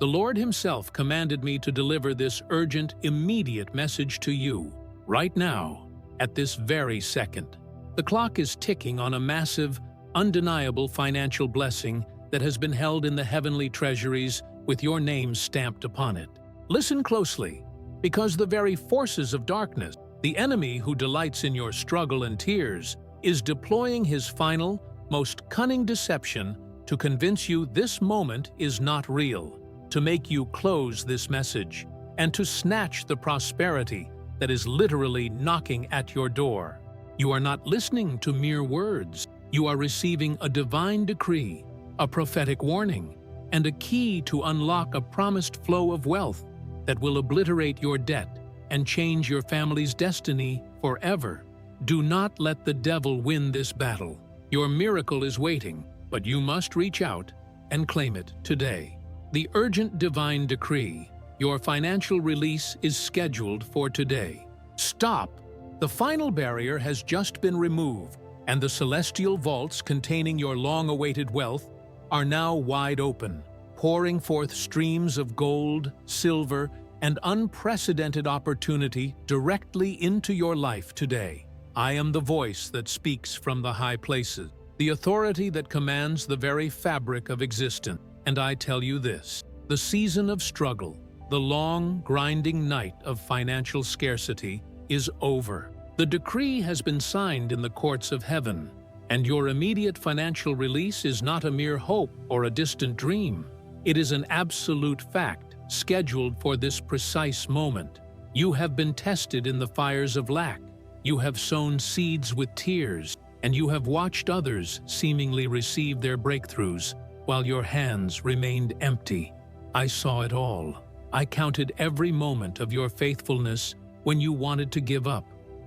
The Lord Himself commanded me to deliver this urgent, immediate message to you, right now, at this very second. The clock is ticking on a massive, undeniable financial blessing that has been held in the heavenly treasuries with your name stamped upon it. Listen closely, because the very forces of darkness, the enemy who delights in your struggle and tears, is deploying his final, most cunning deception to convince you this moment is not real, to make you close this message, and to snatch the prosperity that is literally knocking at your door. You are not listening to mere words. You are receiving a divine decree, a prophetic warning, and a key to unlock a promised flow of wealth that will obliterate your debt and change your family's destiny forever. Do not let the devil win this battle. Your miracle is waiting, but you must reach out and claim it today. The urgent divine decree, your financial release is scheduled for today. Stop! The final barrier has just been removed, and the celestial vaults containing your long-awaited wealth are now wide open, pouring forth streams of gold, silver, and unprecedented opportunity directly into your life today. I am the voice that speaks from the high places, the authority that commands the very fabric of existence. And I tell you this: the season of struggle, the long, grinding night of financial scarcity is over. The decree has been signed in the courts of heaven, and your immediate financial release is not a mere hope or a distant dream. It is an absolute fact, scheduled for this precise moment. You have been tested in the fires of lack. You have sown seeds with tears, and you have watched others seemingly receive their breakthroughs while your hands remained empty. I saw it all. I counted every moment of your faithfulness when you wanted to give up,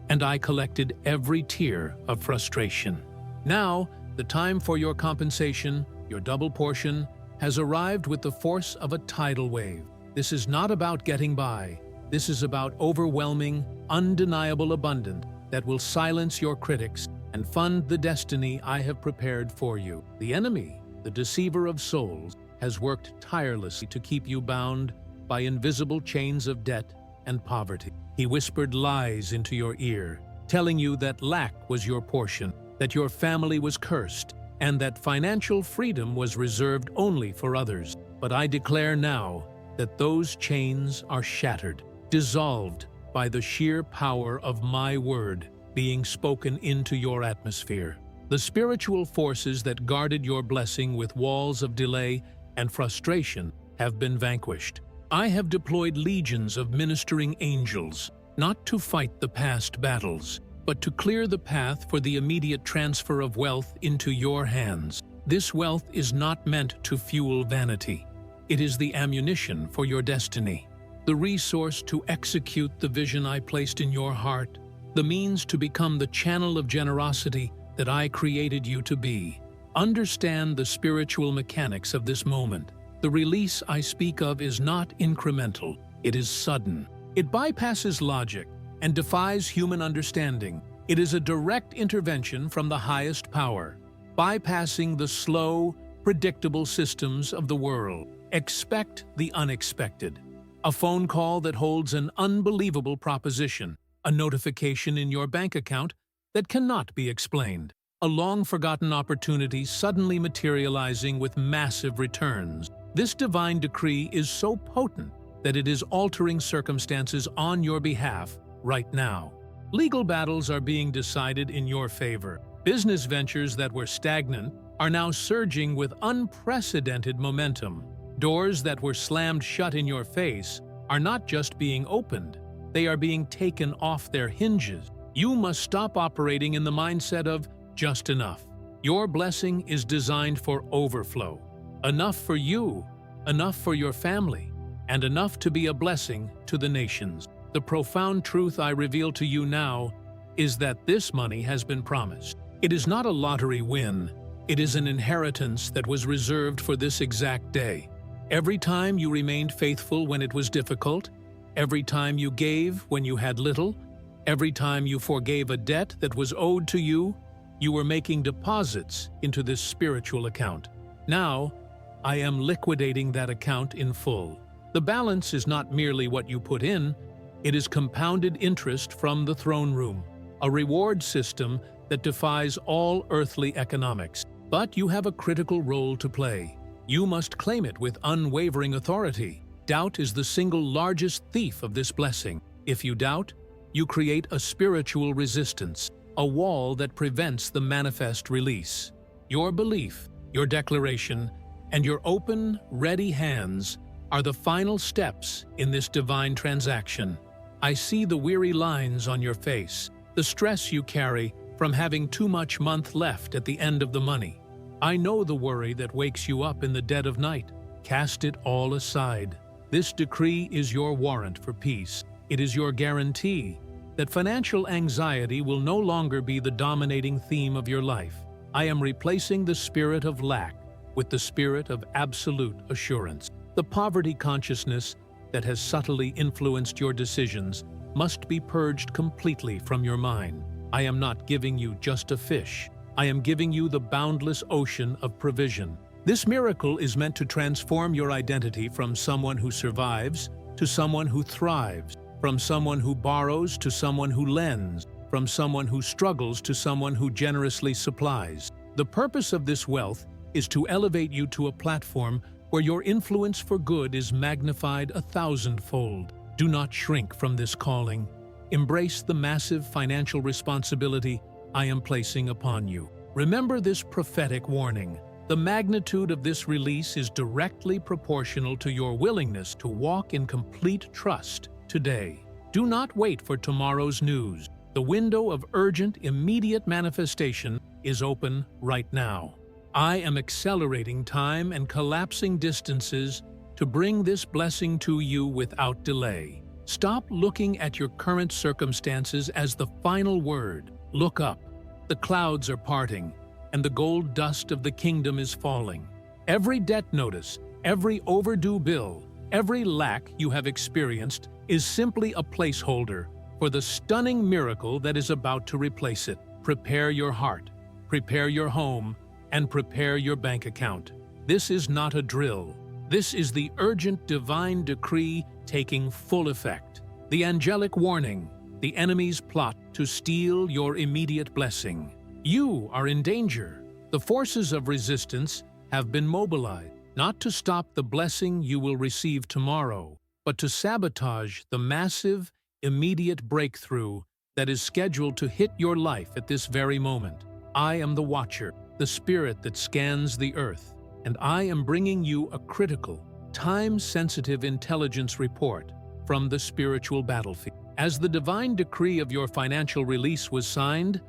and I collected every tear of frustration. Now, the time for your compensation, your double portion, has arrived with the force of a tidal wave. This is not about getting by. This is about overwhelming, undeniable abundance that will silence your critics and fund the destiny I have prepared for you. The enemy, the deceiver of souls, has worked tirelessly to keep you bound by invisible chains of debt and poverty. He whispered lies into your ear, telling you that lack was your portion, that your family was cursed, and that financial freedom was reserved only for others. But I declare now that those chains are shattered, dissolved by the sheer power of my word being spoken into your atmosphere. The spiritual forces that guarded your blessing with walls of delay and frustration have been vanquished. I have deployed legions of ministering angels, not to fight the past battles, but to clear the path for the immediate transfer of wealth into your hands. This wealth is not meant to fuel vanity. It is the ammunition for your destiny, the resource to execute the vision I placed in your heart, the means to become the channel of generosity that I created you to be. Understand the spiritual mechanics of this moment. The release I speak of is not incremental, it is sudden. It bypasses logic and defies human understanding. It is a direct intervention from the highest power, bypassing the slow, predictable systems of the world. Expect the unexpected. A phone call that holds an unbelievable proposition, a notification in your bank account that cannot be explained, a long-forgotten opportunity suddenly materializing with massive returns. This divine decree is so potent that it is altering circumstances on your behalf right now. Legal battles are being decided in your favor. Business ventures that were stagnant are now surging with unprecedented momentum. Doors that were slammed shut in your face are not just being opened, they are being taken off their hinges. You must stop operating in the mindset of just enough. Your blessing is designed for overflow. Enough for you, enough for your family, and enough to be a blessing to the nations. The profound truth I reveal to you now is that this money has been promised. It is not a lottery win. It is an inheritance that was reserved for this exact day. Every time you remained faithful when it was difficult, every time you gave when you had little, every time you forgave a debt that was owed to you, you were making deposits into this spiritual account. Now, I am liquidating that account in full. The balance is not merely what you put in, it is compounded interest from the throne room, a reward system that defies all earthly economics. But you have a critical role to play. You must claim it with unwavering authority. Doubt is the single largest thief of this blessing. If you doubt, you create a spiritual resistance, a wall that prevents the manifest release. Your belief, your declaration, and your open, ready hands are the final steps in this divine transaction. I see the weary lines on your face, the stress you carry from having too much month left at the end of the money. I know the worry that wakes you up in the dead of night. Cast it all aside. This decree is your warrant for peace. It is your guarantee that financial anxiety will no longer be the dominating theme of your life. I am replacing the spirit of lack with the spirit of absolute assurance. The poverty consciousness that has subtly influenced your decisions must be purged completely from your mind. I am not giving you just a fish. I am giving you the boundless ocean of provision. This miracle is meant to transform your identity from someone who survives to someone who thrives, from someone who borrows to someone who lends, from someone who struggles to someone who generously supplies. The purpose of this wealth is to elevate you to a platform where your influence for good is magnified 1,000-fold. Do not shrink from this calling. Embrace the massive financial responsibility I am placing upon you. Remember this prophetic warning. The magnitude of this release is directly proportional to your willingness to walk in complete trust today. Do not wait for tomorrow's news. The window of urgent, immediate manifestation is open right now. I am accelerating time and collapsing distances to bring this blessing to you without delay. Stop looking at your current circumstances as the final word. Look up. The clouds are parting, and the gold dust of the kingdom is falling. Every debt notice, every overdue bill, every lack you have experienced is simply a placeholder for the stunning miracle that is about to replace it. Prepare your heart, prepare your home, and prepare your bank account. This is not a drill. This is the urgent divine decree taking full effect. The angelic warning, the enemy's plot to steal your immediate blessing. You are in danger. The forces of resistance have been mobilized, not to stop the blessing you will receive tomorrow, but to sabotage the massive, immediate breakthrough that is scheduled to hit your life at this very moment. I am the Watcher, the spirit that scans the earth, and I am bringing you a critical, time-sensitive intelligence report from the spiritual battlefield. As the divine decree of your financial release was signed,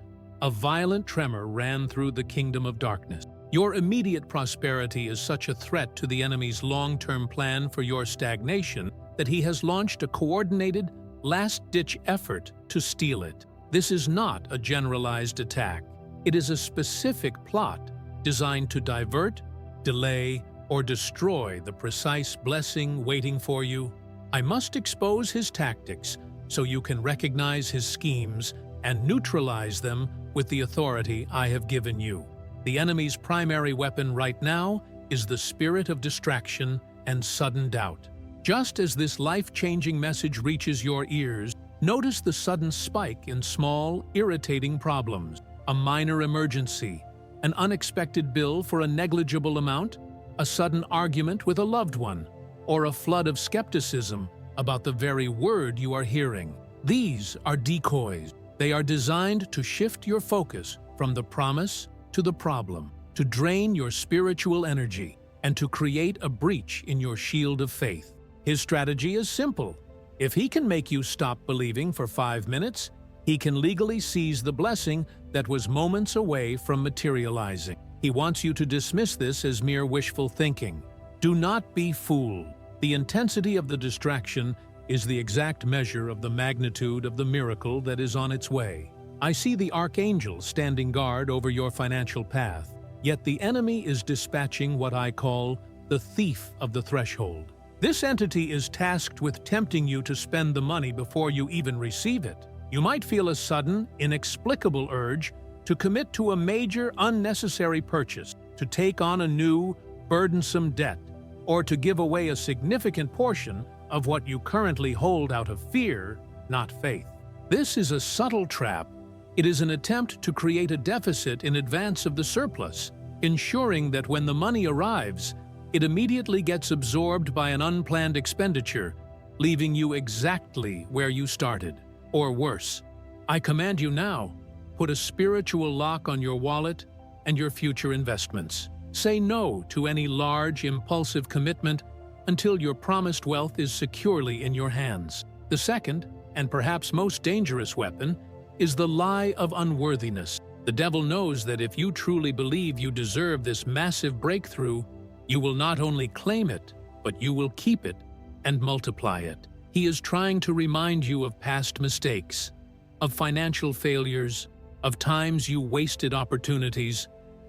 a violent tremor ran through the kingdom of darkness. Your immediate prosperity is such a threat to the enemy's long-term plan for your stagnation that he has launched a coordinated, last-ditch effort to steal it. This is not a generalized attack. It is a specific plot designed to divert, delay, or destroy the precise blessing waiting for you. I must expose his tactics so you can recognize his schemes and neutralize them with the authority I have given you. The enemy's primary weapon right now is the spirit of distraction and sudden doubt. Just as this life-changing message reaches your ears, notice the sudden spike in small, irritating problems. A minor emergency, an unexpected bill for a negligible amount, a sudden argument with a loved one, or a flood of skepticism about the very word you are hearing. These are decoys. They are designed to shift your focus from the promise to the problem, to drain your spiritual energy, and to create a breach in your shield of faith. His strategy is simple. If he can make you stop believing for 5 minutes, he can legally seize the blessing that was moments away from materializing. He wants you to dismiss this as mere wishful thinking. Do not be fooled. The intensity of the distraction is the exact measure of the magnitude of the miracle that is on its way. I see the archangel standing guard over your financial path, yet the enemy is dispatching what I call the thief of the threshold. This entity is tasked with tempting you to spend the money before you even receive it. You might feel a sudden, inexplicable urge to commit to a major, unnecessary purchase, to take on a new, burdensome debt, or to give away a significant portion of what you currently hold out of fear, not faith. This is a subtle trap. It is an attempt to create a deficit in advance of the surplus, ensuring that when the money arrives, it immediately gets absorbed by an unplanned expenditure, leaving you exactly where you started, or worse. I command you now, put a spiritual lock on your wallet and your future investments. Say no to any large, impulsive commitment until your promised wealth is securely in your hands. The second, and perhaps most dangerous weapon, is the lie of unworthiness. The devil knows that if you truly believe you deserve this massive breakthrough, you will not only claim it, but you will keep it and multiply it. He is trying to remind you of past mistakes, of financial failures, of times you wasted opportunities,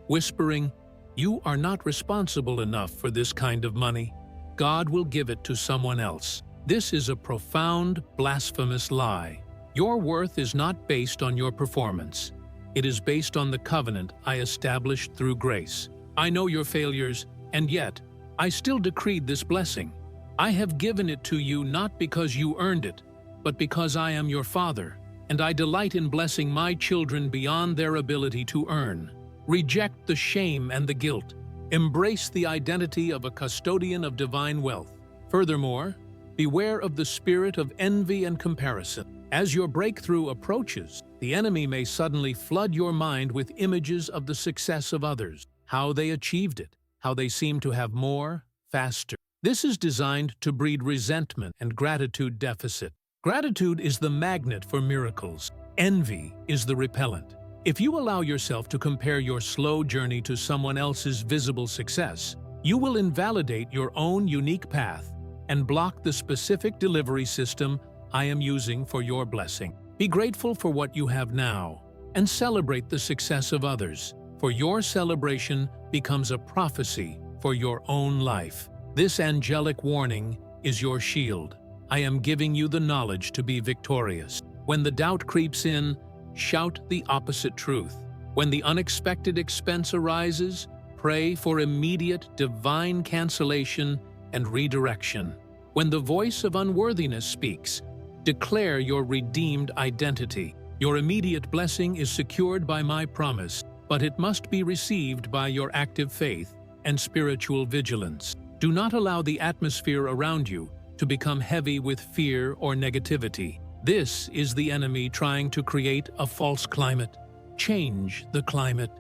whispering, "You are not responsible enough for this kind of money. God will give it to someone else." This is a profound, blasphemous lie. Your worth is not based on your performance. It is based on the covenant I established through grace. I know your failures, and yet I still decreed this blessing. I have given it to you not because you earned it, but because I am your Father, and I delight in blessing my children beyond their ability to earn. Reject the shame and the guilt. Embrace the identity of a custodian of divine wealth. Furthermore, beware of the spirit of envy and comparison. As your breakthrough approaches, the enemy may suddenly flood your mind with images of the success of others, how they achieved it, how they seem to have more, faster. This is designed to breed resentment and gratitude deficit. Gratitude is the magnet for miracles. Envy is the repellent. If you allow yourself to compare your slow journey to someone else's visible success, you will invalidate your own unique path and block the specific delivery system I am using for your blessing. Be grateful for what you have now and celebrate the success of others, for your celebration becomes a prophecy for your own life. This angelic warning is your shield. I am giving you the knowledge to be victorious. When the doubt creeps in, shout the opposite truth. When the unexpected expense arises, pray for immediate divine cancellation and redirection. When the voice of unworthiness speaks, declare your redeemed identity. Your immediate blessing is secured by my promise, but it must be received by your active faith and spiritual vigilance. Do not allow the atmosphere around you to become heavy with fear or negativity. This is the enemy trying to create a false climate. Change the climate.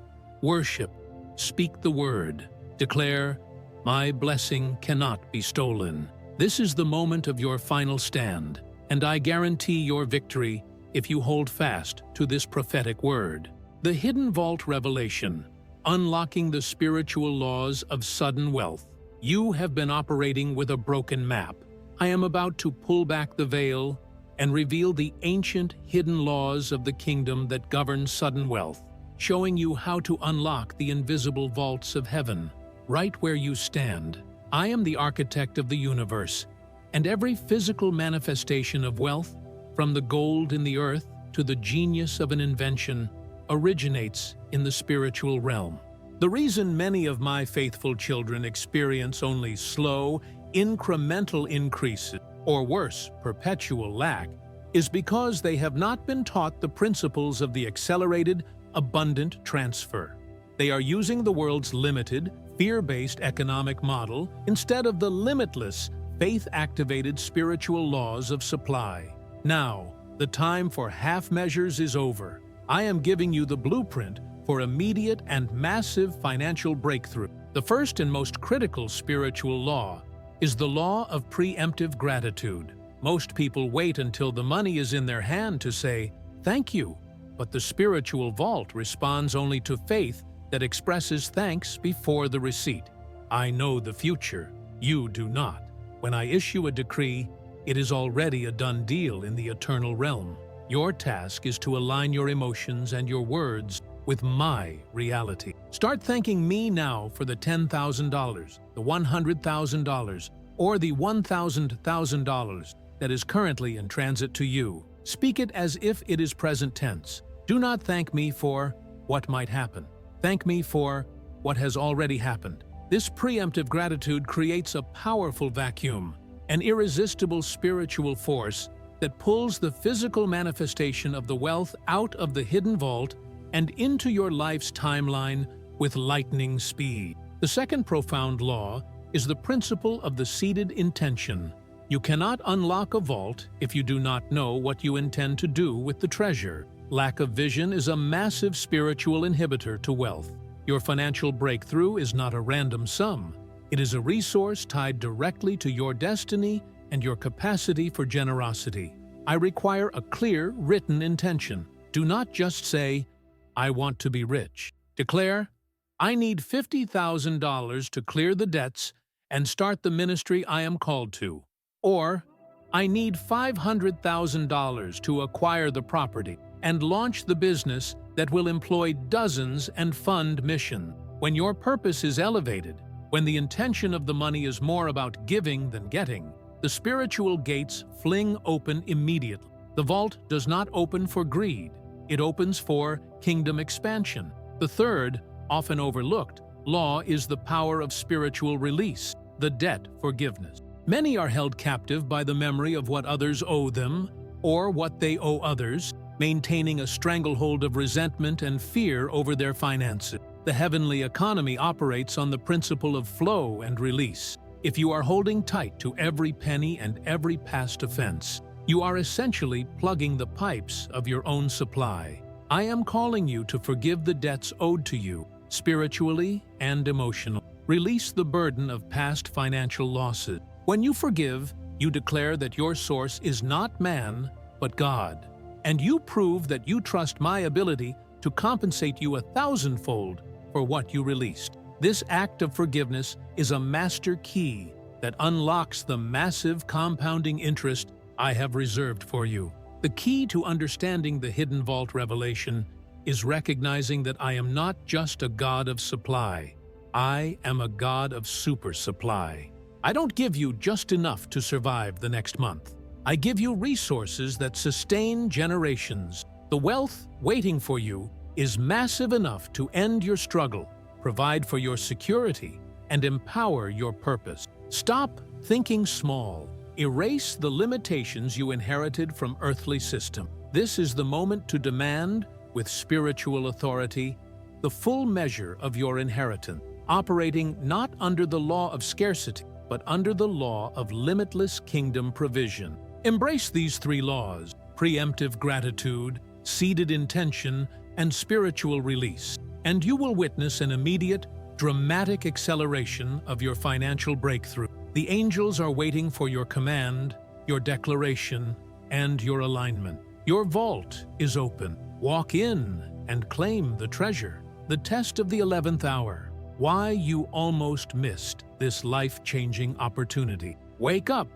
Worship. Speak the word. Declare, "My blessing cannot be stolen." This is the moment of your final stand, and I guarantee your victory if you hold fast to this prophetic word. The Hidden Vault Revelation, unlocking the spiritual laws of sudden wealth. You have been operating with a broken map. I am about to pull back the veil and reveal the ancient hidden laws of the kingdom that govern sudden wealth, showing you how to unlock the invisible vaults of heaven, right where you stand. I am the architect of the universe, and every physical manifestation of wealth, from the gold in the earth to the genius of an invention, originates in the spiritual realm. The reason many of my faithful children experience only slow, incremental increases, or worse, perpetual lack, is because they have not been taught the principles of the accelerated, abundant transfer. They are using the world's limited, fear-based economic model instead of the limitless, faith-activated spiritual laws of supply. Now, the time for half measures is over. I am giving you the blueprint for immediate and massive financial breakthrough. The first and most critical spiritual law is the law of preemptive gratitude. Most people wait until the money is in their hand to say, "Thank you," but the spiritual vault responds only to faith that expresses thanks before the receipt. I know the future, you do not. When I issue a decree, it is already a done deal in the eternal realm. Your task is to align your emotions and your words with my reality. Start thanking me now for the $10,000, the $100,000, or the $1,000 that is currently in transit to you. Speak it as if it is present tense. Do not thank me for what might happen. Thank me for what has already happened. This preemptive gratitude creates a powerful vacuum, an irresistible spiritual force that pulls the physical manifestation of the wealth out of the hidden vault and into your life's timeline with lightning speed. The second profound law is the principle of the seeded intention. You cannot unlock a vault if you do not know what you intend to do with the treasure. Lack of vision is a massive spiritual inhibitor to wealth. Your financial breakthrough is not a random sum. It is a resource tied directly to your destiny and your capacity for generosity. I require a clear, written intention. Do not just say, "I want to be rich." Declare, "I need $50,000 to clear the debts and start the ministry I am called to." Or, "I need $500,000 to acquire the property and launch the business that will employ dozens and fund mission." When your purpose is elevated, when the intention of the money is more about giving than getting, the spiritual gates fling open immediately. The vault does not open for greed. It opens for kingdom expansion. The third, often overlooked, law is the power of spiritual release, the debt forgiveness. Many are held captive by the memory of what others owe them or what they owe others, maintaining a stranglehold of resentment and fear over their finances. The heavenly economy operates on the principle of flow and release. If you are holding tight to every penny and every past offense, you are essentially plugging the pipes of your own supply. I am calling you to forgive the debts owed to you, spiritually and emotionally. Release the burden of past financial losses. When you forgive, you declare that your source is not man, but God. And you prove that you trust my ability to compensate you 1,000-fold for what you released. This act of forgiveness is a master key that unlocks the massive compounding interest I have reserved for you. The key to understanding the hidden vault revelation is recognizing that I am not just a God of supply. I am a God of super supply. I don't give you just enough to survive the next month. I give you resources that sustain generations. The wealth waiting for you is massive enough to end your struggle, provide for your security, and empower your purpose. Stop thinking small. Erase the limitations you inherited from earthly system. This is the moment to demand, with spiritual authority, the full measure of your inheritance, operating not under the law of scarcity, but under the law of limitless kingdom provision. Embrace these three laws: preemptive gratitude, seeded intention, and spiritual release, and you will witness an immediate, dramatic acceleration of your financial breakthrough. The angels are waiting for your command, your declaration, and your alignment. Your vault is open. Walk in and claim the treasure. The test of the 11th hour. Why you almost missed this life-changing opportunity. Wake up!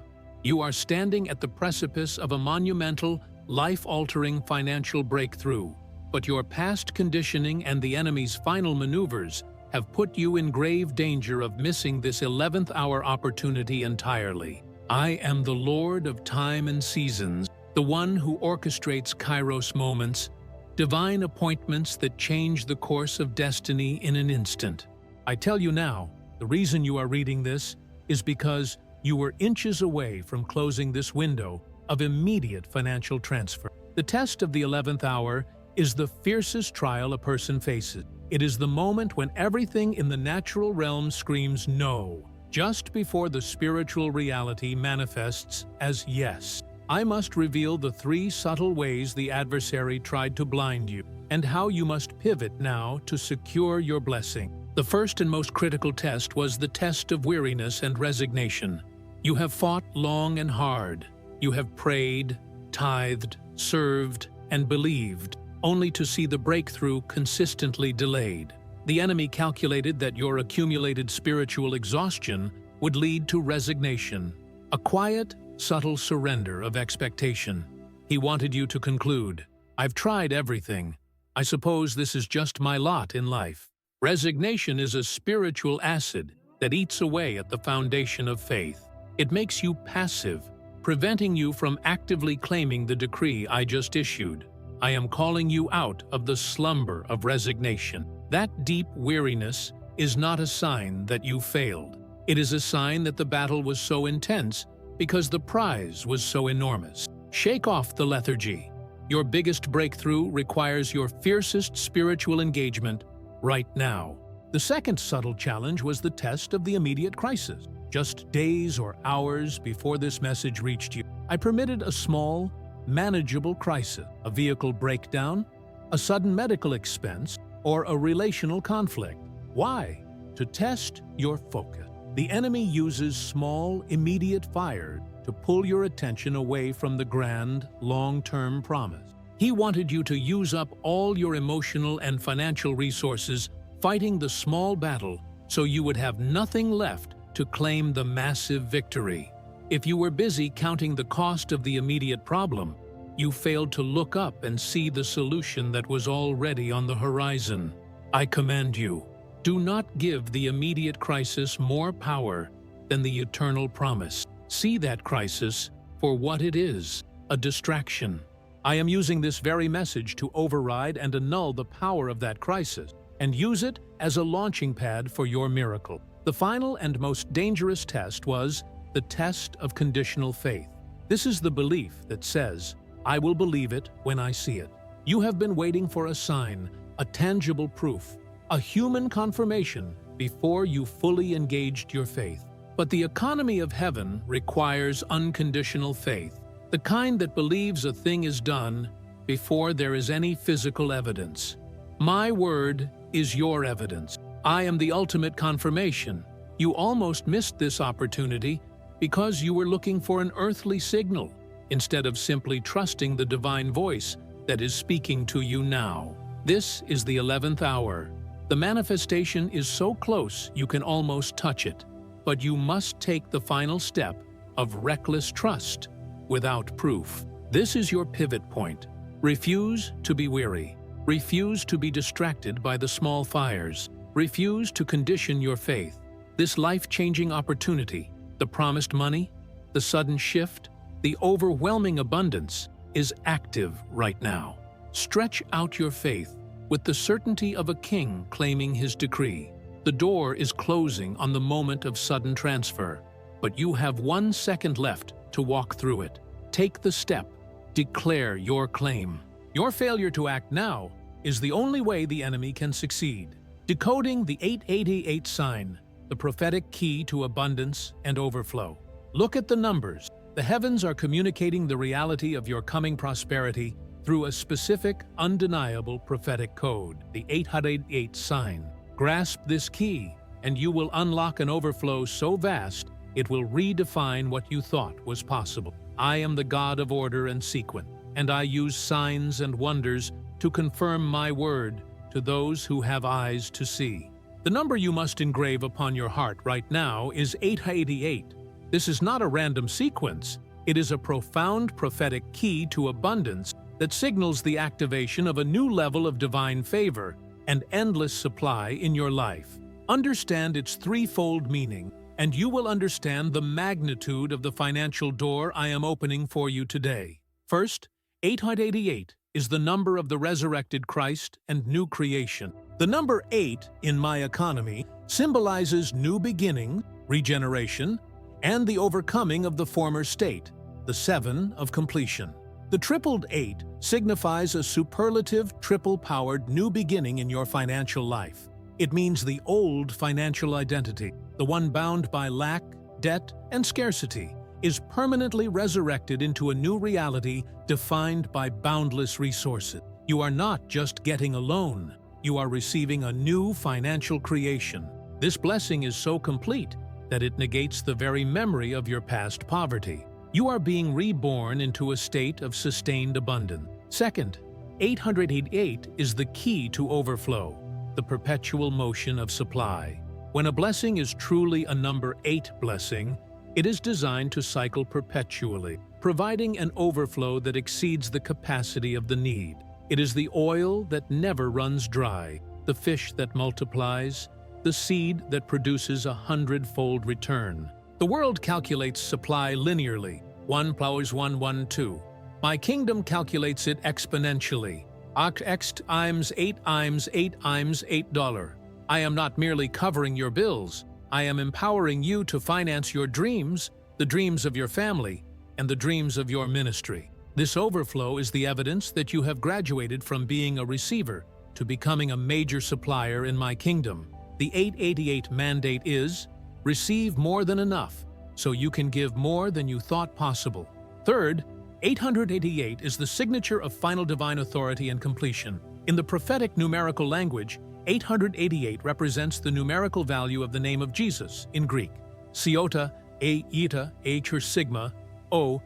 You are standing at the precipice of a monumental, life-altering financial breakthrough, but your past conditioning and the enemy's final maneuvers have put you in grave danger of missing this 11th hour opportunity entirely. I am the Lord of time and seasons, the one who orchestrates Kairos moments, divine appointments that change the course of destiny in an instant. I tell you now, the reason you are reading this is because you were inches away from closing this window of immediate financial transfer. The test of the 11th hour is the fiercest trial a person faces. It is the moment when everything in the natural realm screams no, just before the spiritual reality manifests as yes. I must reveal the three subtle ways the adversary tried to blind you, and how you must pivot now to secure your blessing. The first and most critical test was the test of weariness and resignation. You have fought long and hard. You have prayed, tithed, served, and believed, only to see the breakthrough consistently delayed. The enemy calculated that your accumulated spiritual exhaustion would lead to resignation, a quiet, subtle surrender of expectation. He wanted you to conclude, "I've tried everything. I suppose this is just my lot in life." Resignation is a spiritual acid that eats away at the foundation of faith. It makes you passive, preventing you from actively claiming the decree I just issued. I am calling you out of the slumber of resignation. That deep weariness is not a sign that you failed. It is a sign that the battle was so intense because the prize was so enormous. Shake off the lethargy. Your biggest breakthrough requires your fiercest spiritual engagement right now. The second subtle challenge was the test of the immediate crisis. Just days or hours before this message reached you, I permitted a small, manageable crisis, a vehicle breakdown, a sudden medical expense, or a relational conflict. Why? To test your focus. The enemy uses small, immediate fire to pull your attention away from the grand, long-term promise. He wanted you to use up all your emotional and financial resources fighting the small battle so you would have nothing left to claim the massive victory. If you were busy counting the cost of the immediate problem, you failed to look up and see the solution that was already on the horizon. I command you, do not give the immediate crisis more power than the eternal promise. See that crisis for what it is, a distraction. I am using this very message to override and annul the power of that crisis and use it as a launching pad for your miracle. The final and most dangerous test was the test of conditional faith. This is the belief that says, I will believe it when I see it. You have been waiting for a sign, a tangible proof, a human confirmation before you fully engaged your faith. But the economy of heaven requires unconditional faith, the kind that believes a thing is done before there is any physical evidence. My word is your evidence. I am the ultimate confirmation. You almost missed this opportunity because you were looking for an earthly signal instead of simply trusting the divine voice that is speaking to you now. This is the 11th hour. The manifestation is so close you can almost touch it, but you must take the final step of reckless trust without proof. This is your pivot point. Refuse to be weary. Refuse to be distracted by the small fires. Refuse to condition your faith. This life-changing opportunity, the promised money, the sudden shift, the overwhelming abundance, is active right now. Stretch out your faith with the certainty of a king claiming his decree. The door is closing on the moment of sudden transfer, but you have 1 second left to walk through it. Take the step. Declare your claim. Your failure to act now is the only way the enemy can succeed. Decoding the 888 sign, the prophetic key to abundance and overflow. Look at the numbers. The heavens are communicating the reality of your coming prosperity through a specific, undeniable prophetic code, the 888 sign. Grasp this key, and you will unlock an overflow so vast it will redefine what you thought was possible. I am the God of order and sequence, and I use signs and wonders to confirm my word to those who have eyes to see. The number you must engrave upon your heart right now is 888. This is not a random sequence. It is a profound prophetic key to abundance that signals the activation of a new level of divine favor and endless supply in your life. Understand its threefold meaning, and you will understand the magnitude of the financial door I am opening for you today. First, 888 is the number of the resurrected Christ and new creation. The number 8 in my economy symbolizes new beginning, regeneration, and the overcoming of the former state, the 7 of completion. The tripled 8 signifies a superlative, triple-powered new beginning in your financial life. It means the old financial identity, the one bound by lack, debt, and scarcity, is permanently resurrected into a new reality defined by boundless resources. You are not just getting a loan, you are receiving a new financial creation. This blessing is so complete that it negates the very memory of your past poverty. You are being reborn into a state of sustained abundance. Second, 888 is the key to overflow, the perpetual motion of supply. When a blessing is truly a number 8 blessing, it is designed to cycle perpetually, providing an overflow that exceeds the capacity of the need. It is the oil that never runs dry, the fish that multiplies, the seed that produces 100-fold return. The world calculates supply linearly, 1 + 1 = 2. My kingdom calculates it exponentially, x times 8 times 8 times $8. I am not merely covering your bills. I am empowering you to finance your dreams, the dreams of your family, and the dreams of your ministry. This overflow is the evidence that you have graduated from being a receiver to becoming a major supplier in my kingdom. The 888 mandate is, receive more than enough, so you can give more than you thought possible. Third, 888 is the signature of final divine authority and completion. In the prophetic numerical language, 888 represents the numerical value of the name of Jesus in Greek. Siota, A eta, H or sigma, O,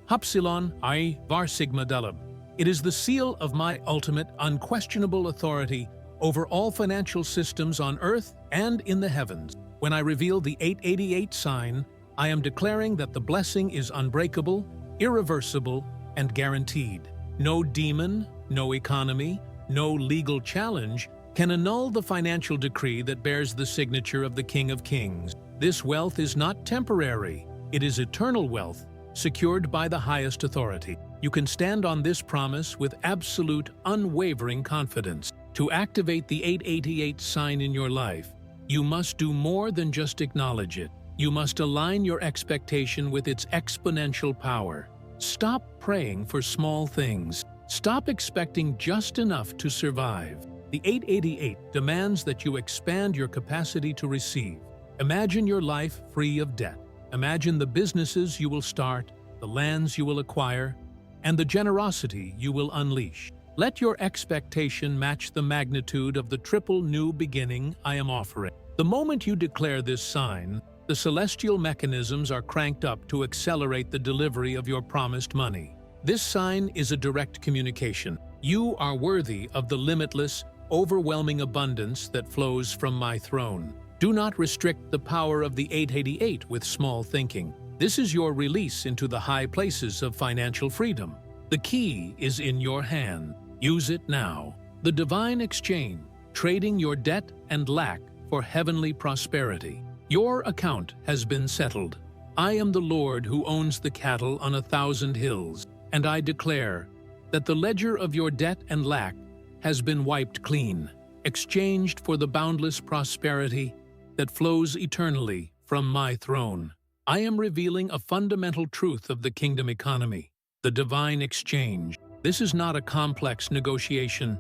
Hupsilon, I, var sigma delum. It is the seal of my ultimate, unquestionable authority over all financial systems on earth and in the heavens. When I reveal the 888 sign, I am declaring that the blessing is unbreakable, irreversible, and guaranteed. No demon, no economy, no legal challenge can annul the financial decree that bears the signature of the King of Kings. This wealth is not temporary. It is eternal wealth, secured by the highest authority. You can stand on this promise with absolute, unwavering confidence. To activate the 888 sign in your life, you must do more than just acknowledge it. You must align your expectation with its exponential power. Stop praying for small things. Stop expecting just enough to survive. The 888 demands that you expand your capacity to receive. Imagine your life free of debt. Imagine the businesses you will start, the lands you will acquire, and the generosity you will unleash. Let your expectation match the magnitude of the triple new beginning I am offering. The moment you declare this sign, the celestial mechanisms are cranked up to accelerate the delivery of your promised money. This sign is a direct communication. You are worthy of the limitless, overwhelming abundance that flows from my throne. Do not restrict the power of the 888 with small thinking. This is your release into the high places of financial freedom. The key is in your hand. Use it now. The divine exchange, trading your debt and lack for heavenly prosperity. Your account has been settled. I am the Lord who owns the cattle on 1,000 hills, and I declare that the ledger of your debt and lack has been wiped clean, exchanged for the boundless prosperity that flows eternally from my throne. I am revealing a fundamental truth of the kingdom economy, the divine exchange. This is not a complex negotiation.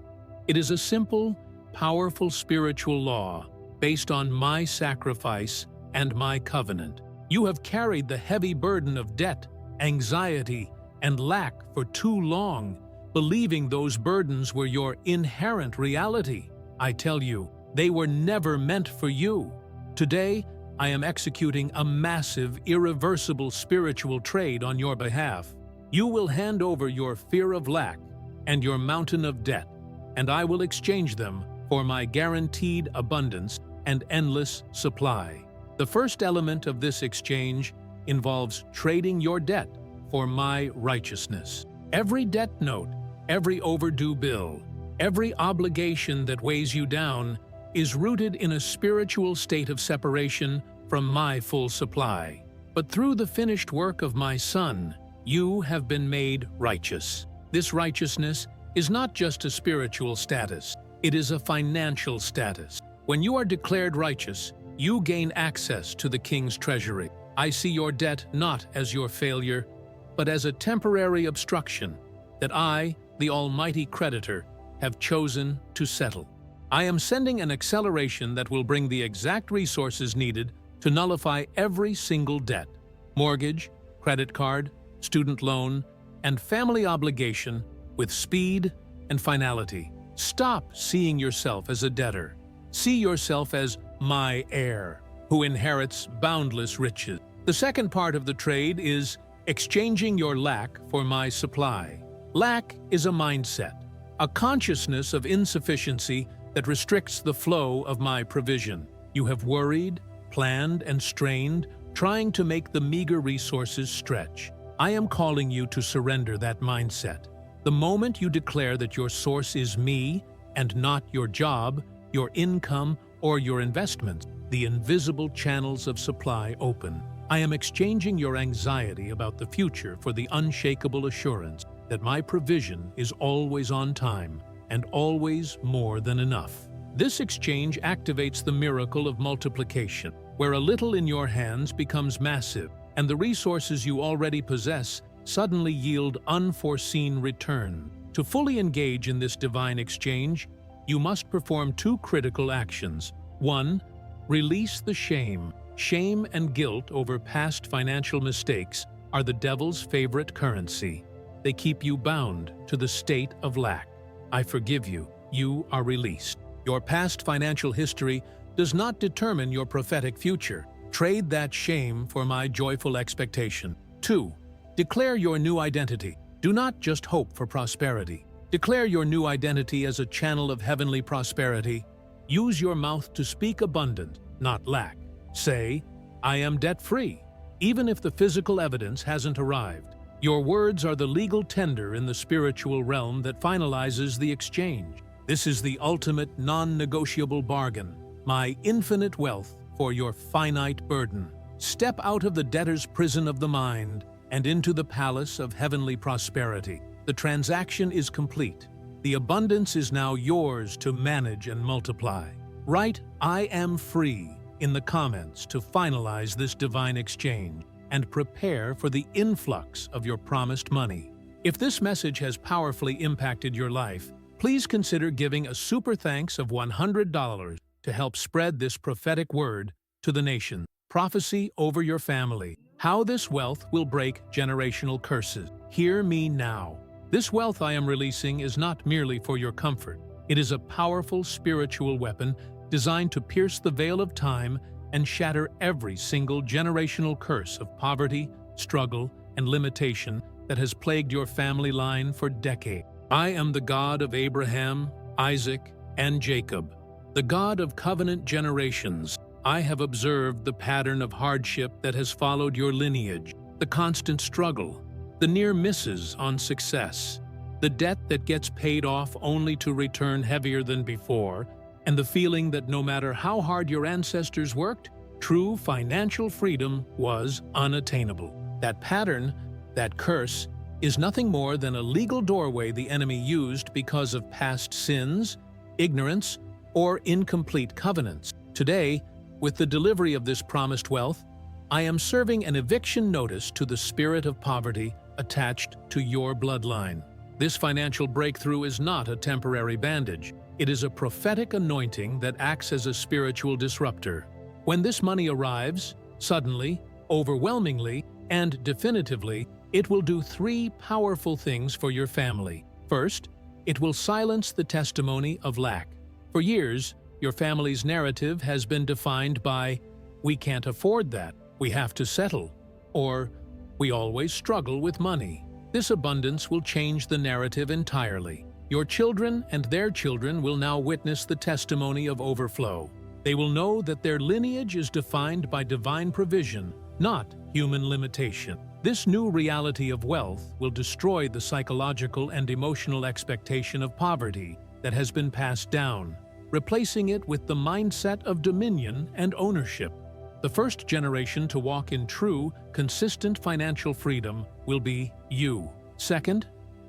It is a simple, powerful spiritual law based on my sacrifice and my covenant. You have carried the heavy burden of debt, anxiety, and lack for too long, believing those burdens were your inherent reality. I tell you, they were never meant for you. Today, I am executing a massive, irreversible spiritual trade on your behalf. You will hand over your fear of lack and your mountain of debt, and I will exchange them for my guaranteed abundance and endless supply. The first element of this exchange involves trading your debt for my righteousness. Every debt note, every overdue bill, every obligation that weighs you down is rooted in a spiritual state of separation from my full supply. But through the finished work of my Son, you have been made righteous. This righteousness is not just a spiritual status, it is a financial status. When you are declared righteous, you gain access to the King's treasury. I see your debt not as your failure, but as a temporary obstruction that I, the Almighty Creditor, have chosen to settle. I am sending an acceleration that will bring the exact resources needed to nullify every single debt, mortgage, credit card, student loan, and family obligation with speed and finality. Stop seeing yourself as a debtor. See yourself as my heir, who inherits boundless riches. The second part of the trade is exchanging your lack for my supply. Lack is a mindset, a consciousness of insufficiency that restricts the flow of my provision. You have worried, planned, and strained, trying to make the meager resources stretch. I am calling you to surrender that mindset. The moment you declare that your source is me and not your job, your income, or your investments, the invisible channels of supply open. I am exchanging your anxiety about the future for the unshakable assurance that my provision is always on time and always more than enough. This exchange activates the miracle of multiplication, where a little in your hands becomes massive, and the resources you already possess suddenly yield unforeseen return. To fully engage in this divine exchange, you must perform two critical actions. 1. Release the shame. Shame and guilt over past financial mistakes are the devil's favorite currency. They keep you bound to the state of lack. I forgive you. You are released. Your past financial history does not determine your prophetic future. Trade that shame for my joyful expectation. 2. Declare your new identity. Do not just hope for prosperity. Declare your new identity as a channel of heavenly prosperity. Use your mouth to speak abundance, not lack. Say, I am debt-free, even if the physical evidence hasn't arrived. Your words are the legal tender in the spiritual realm that finalizes the exchange. This is the ultimate non-negotiable bargain, my infinite wealth for your finite burden. Step out of the debtor's prison of the mind and into the palace of heavenly prosperity. The transaction is complete. The abundance is now yours to manage and multiply. Write, I am free in the comments to finalize this divine exchange and prepare for the influx of your promised money. If this message has powerfully impacted your life, please consider giving a super thanks of $100 to help spread this prophetic word to the nation. Prophecy over your family. How this wealth will break generational curses. Hear me now. This wealth I am releasing is not merely for your comfort. It is a powerful spiritual weapon designed to pierce the veil of time and shatter every single generational curse of poverty, struggle, and limitation that has plagued your family line for decades. I am the God of Abraham, Isaac, and Jacob, the God of covenant generations. I have observed the pattern of hardship that has followed your lineage, the constant struggle, the near misses on success, the debt that gets paid off only to return heavier than before, and the feeling that no matter how hard your ancestors worked, true financial freedom was unattainable. That pattern, that curse, is nothing more than a legal doorway the enemy used because of past sins, ignorance, or incomplete covenants. Today, with the delivery of this promised wealth, I am serving an eviction notice to the spirit of poverty attached to your bloodline. This financial breakthrough is not a temporary bandage. It is a prophetic anointing that acts as a spiritual disruptor. When this money arrives, suddenly, overwhelmingly, and definitively, it will do three powerful things for your family. First, it will silence the testimony of lack. For years, your family's narrative has been defined by, we can't afford that, we have to settle, or we always struggle with money. This abundance will change the narrative entirely. Your children and their children will now witness the testimony of overflow. They will know that their lineage is defined by divine provision, not human limitation. This new reality of wealth will destroy the psychological and emotional expectation of poverty that has been passed down, replacing it with the mindset of dominion and ownership. The first generation to walk in true, consistent financial freedom will be you. Second,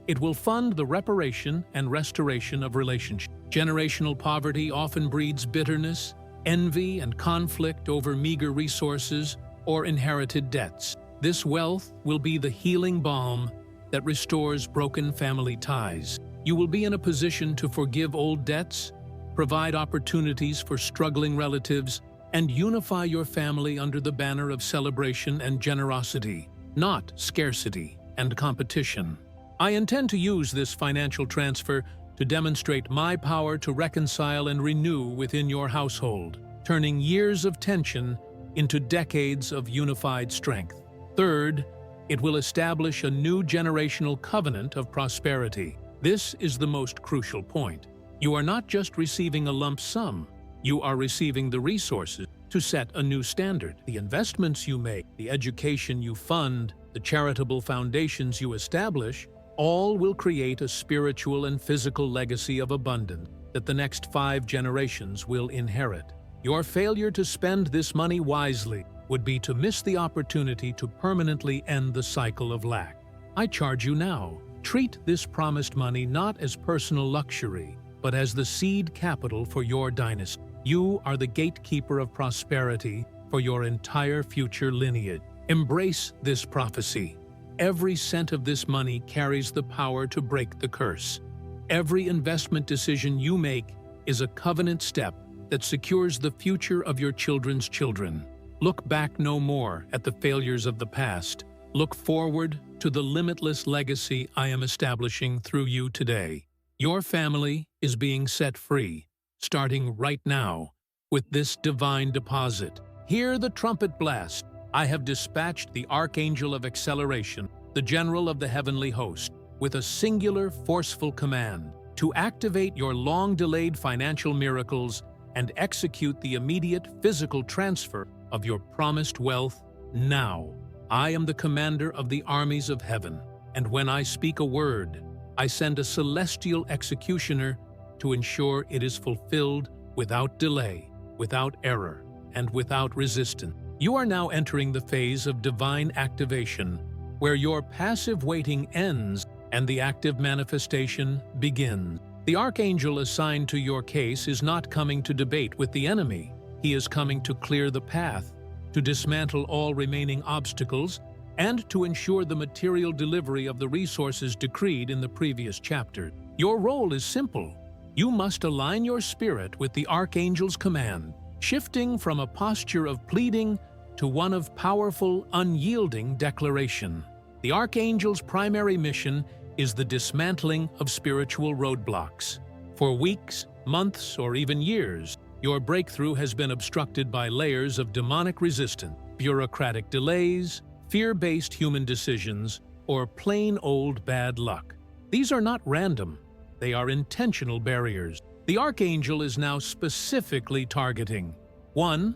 it will fund the reparation and restoration of relationships. Generational poverty often breeds bitterness, envy, and conflict over meager resources or inherited debts. This wealth will be the healing balm that restores broken family ties. You will be in a position to forgive old debts, provide opportunities for struggling relatives, and unify your family under the banner of celebration and generosity, not scarcity and competition. I intend to use this financial transfer to demonstrate my power to reconcile and renew within your household, turning years of tension into decades of unified strength. Third, it will establish a new generational covenant of prosperity. This is the most crucial point. You are not just receiving a lump sum, you are receiving the resources to set a new standard. The investments you make, the education you fund, the charitable foundations you establish, all will create a spiritual and physical legacy of abundance that the next 5 generations will inherit. Your failure to spend this money wisely would be to miss the opportunity to permanently end the cycle of lack. I charge you now. Treat this promised money not as personal luxury, but as the seed capital for your dynasty. You are the gatekeeper of prosperity for your entire future lineage. Embrace this prophecy. Every cent of this money carries the power to break the curse. Every investment decision you make is a covenant step that secures the future of your children's children. Look back no more at the failures of the past. Look forward to the limitless legacy I am establishing through you today. Your family is being set free, starting right now, with this divine deposit. Hear the trumpet blast. I have dispatched the Archangel of Acceleration, the General of the Heavenly Host, with a singular, forceful command to activate your long-delayed financial miracles and execute the immediate physical transfer of your promised wealth now. I am the commander of the armies of heaven, and when I speak a word, I send a celestial executioner to ensure it is fulfilled without delay, without error, and without resistance. You are now entering the phase of divine activation, where your passive waiting ends and the active manifestation begins. The archangel assigned to your case is not coming to debate with the enemy. He is coming to clear the path, to dismantle all remaining obstacles, and to ensure the material delivery of the resources decreed in the previous chapter. Your role is simple. You must align your spirit with the archangel's command, shifting from a posture of pleading to one of powerful, unyielding declaration. The archangel's primary mission is the dismantling of spiritual roadblocks. For weeks, months, or even years, your breakthrough has been obstructed by layers of demonic resistance, bureaucratic delays, fear-based human decisions, or plain old bad luck. These are not random. They are intentional barriers. The archangel is now specifically targeting 1.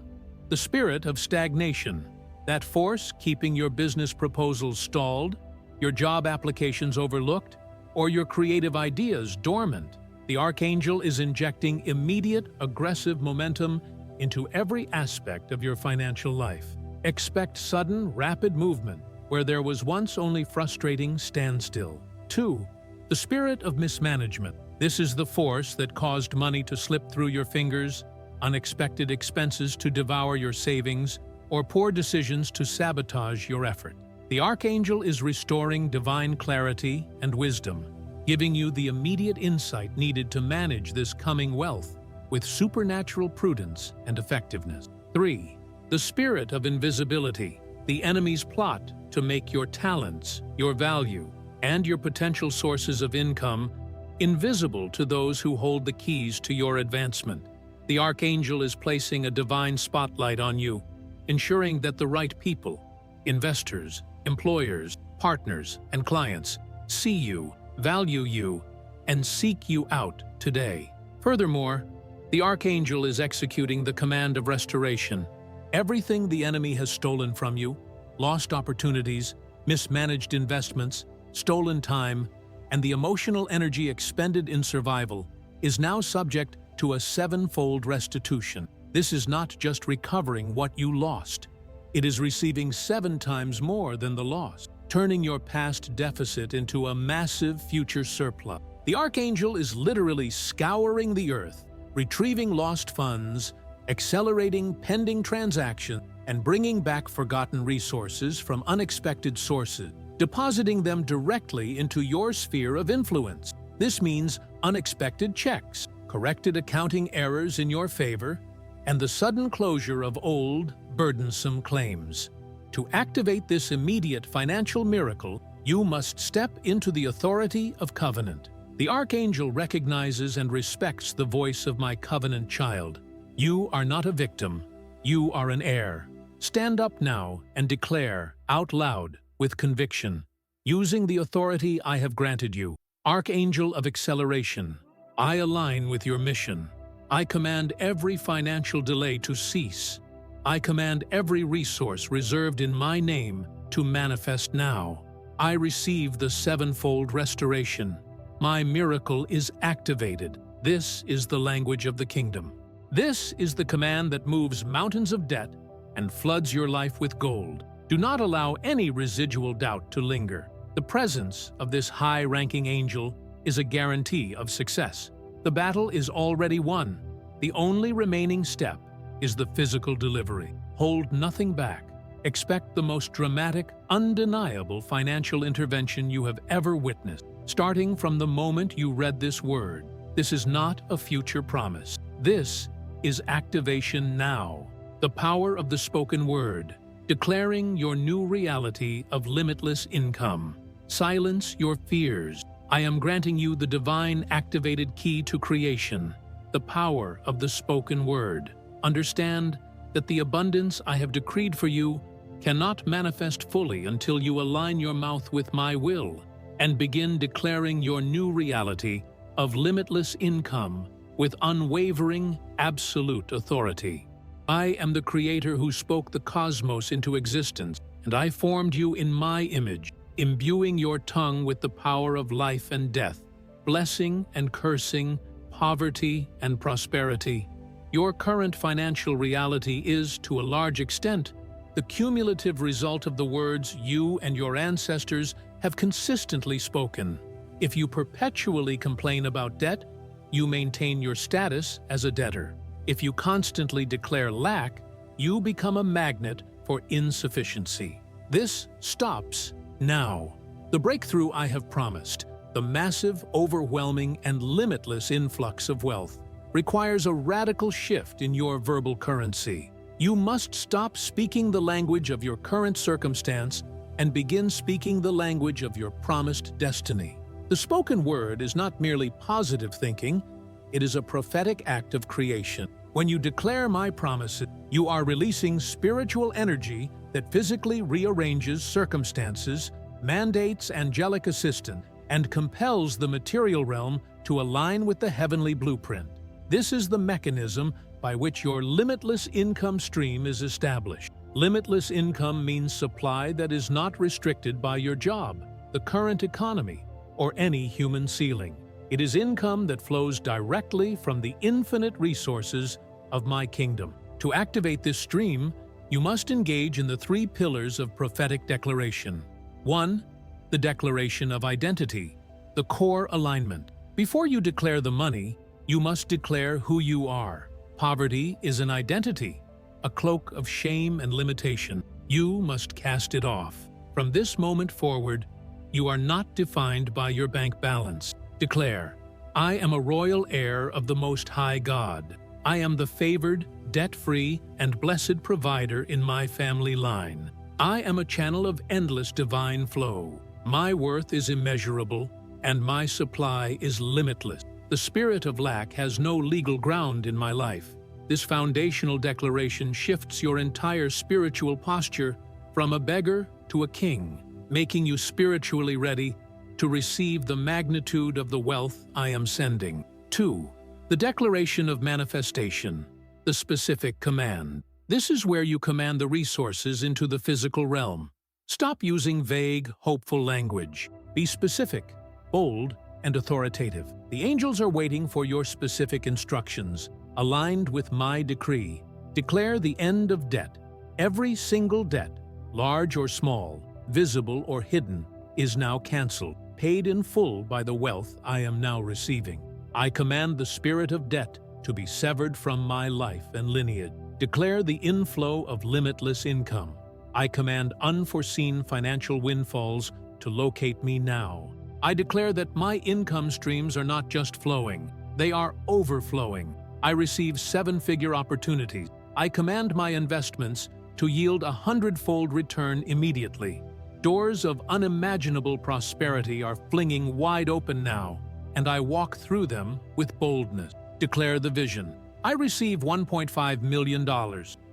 The spirit of stagnation, that force keeping your business proposals stalled, your job applications overlooked, or your creative ideas dormant. The archangel is injecting immediate, aggressive momentum into every aspect of your financial life. Expect sudden, rapid movement where there was once only frustrating standstill. 2. The spirit of mismanagement. This is the force that caused money to slip through your fingers, unexpected expenses to devour your savings, or poor decisions to sabotage your effort. The archangel is restoring divine clarity and wisdom, giving you the immediate insight needed to manage this coming wealth with supernatural prudence and effectiveness. 3. The spirit of invisibility, the enemy's plot to make your talents, your value, and your potential sources of income invisible to those who hold the keys to your advancement. The archangel is placing a divine spotlight on you, ensuring that the right people, investors, employers, partners, and clients see you, value you, and seek you out today. Furthermore, the archangel is executing the command of restoration. Everything the enemy has stolen from you, lost opportunities, mismanaged investments, stolen time, and the emotional energy expended in survival is now subject to a sevenfold restitution. This is not just recovering what you lost. It is receiving 7 times more than the loss, turning your past deficit into a massive future surplus. The archangel is literally scouring the earth, retrieving lost funds, accelerating pending transactions, and bringing back forgotten resources from unexpected sources, depositing them directly into your sphere of influence. This means unexpected checks, corrected accounting errors in your favor, and the sudden closure of old, burdensome claims. To activate this immediate financial miracle, you must step into the authority of covenant. The archangel recognizes and respects the voice of my covenant child. You are not a victim. You are an heir. Stand up now and declare, out loud, with conviction, using the authority I have granted you. Archangel of Acceleration, I align with your mission. I command every financial delay to cease. I command every resource reserved in my name to manifest now. I receive the sevenfold restoration. My miracle is activated. This is the language of the kingdom. This is the command that moves mountains of debt and floods your life with gold. Do not allow any residual doubt to linger. The presence of this high-ranking angel is a guarantee of success. The battle is already won. The only remaining step is the physical delivery. Hold nothing back. Expect the most dramatic, undeniable financial intervention you have ever witnessed, starting from the moment you read this word. This is not a future promise. This is activation now. The power of the spoken word, declaring your new reality of limitless income. Silence your fears. I am granting you the divine activated key to creation, the power of the spoken word. Understand that the abundance I have decreed for you cannot manifest fully until you align your mouth with my will and begin declaring your new reality of limitless income with unwavering, absolute authority. I am the Creator who spoke the cosmos into existence, and I formed you in my image, imbuing your tongue with the power of life and death, blessing and cursing, poverty and prosperity. Your current financial reality is, to a large extent, the cumulative result of the words you and your ancestors have consistently spoken. If you perpetually complain about debt, you maintain your status as a debtor. If you constantly declare lack, you become a magnet for insufficiency. This stops now. The breakthrough I have promised, the massive, overwhelming, and limitless influx of wealth, requires a radical shift in your verbal currency. You must stop speaking the language of your current circumstance and begin speaking the language of your promised destiny. The spoken word is not merely positive thinking, it is a prophetic act of creation. When you declare my promises, you are releasing spiritual energy that physically rearranges circumstances, mandates angelic assistance, and compels the material realm to align with the heavenly blueprint. This is the mechanism by which your limitless income stream is established. Limitless income means supply that is not restricted by your job, the current economy, or any human ceiling. It is income that flows directly from the infinite resources of my kingdom. To activate this stream, you must engage in the 3 pillars of prophetic declaration. 1. The declaration of identity, the core alignment. Before you declare the money, you must declare who you are. Poverty is an identity, a cloak of shame and limitation. You must cast it off. From this moment forward, you are not defined by your bank balance. Declare, I am a royal heir of the Most High God. I am the favored, debt-free, and blessed provider in my family line. I am a channel of endless divine flow. My worth is immeasurable, and my supply is limitless. The spirit of lack has no legal ground in my life. This foundational declaration shifts your entire spiritual posture from a beggar to a king, making you spiritually ready to receive the magnitude of the wealth I am sending. 2. The declaration of manifestation, the specific command. This is where you command the resources into the physical realm. Stop using vague, hopeful language. Be specific, bold, and authoritative. The angels are waiting for your specific instructions, aligned with my decree. Declare the end of debt. Every single debt, large or small, visible or hidden, is now canceled, paid in full by the wealth I am now receiving. I command the spirit of debt to be severed from my life and lineage. Declare the inflow of limitless income. I command unforeseen financial windfalls to locate me now. I declare that my income streams are not just flowing, they are overflowing. I receive 7-figure opportunities. I command my investments to yield a 100-fold return immediately. Doors of unimaginable prosperity are flinging wide open now, and I walk through them with boldness. Declare the vision. I receive $1.5 million,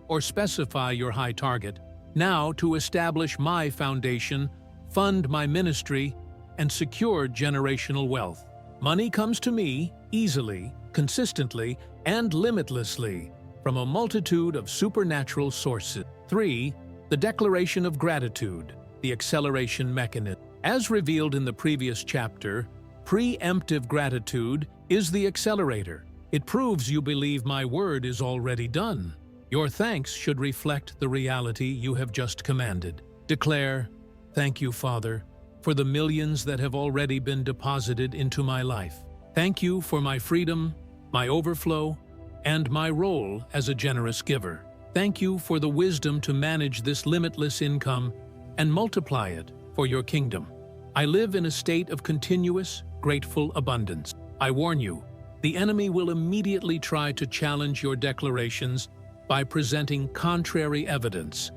or specify your high target, now to establish my foundation, fund my ministry, and secure generational wealth. Money comes to me easily, consistently, and limitlessly from a multitude of supernatural sources. 3. The declaration of gratitude, the acceleration mechanism. As revealed in the previous chapter, preemptive gratitude is the accelerator. It proves you believe my word is already done. Your thanks should reflect the reality you have just commanded. Declare, "Thank you, Father, for the millions that have already been deposited into my life. Thank you for my freedom, my overflow, and my role as a generous giver. Thank you for the wisdom to manage this limitless income and multiply it for your kingdom. I live in a state of continuous, grateful abundance. I warn you, the enemy will immediately try to challenge your declarations by presenting contrary evidence,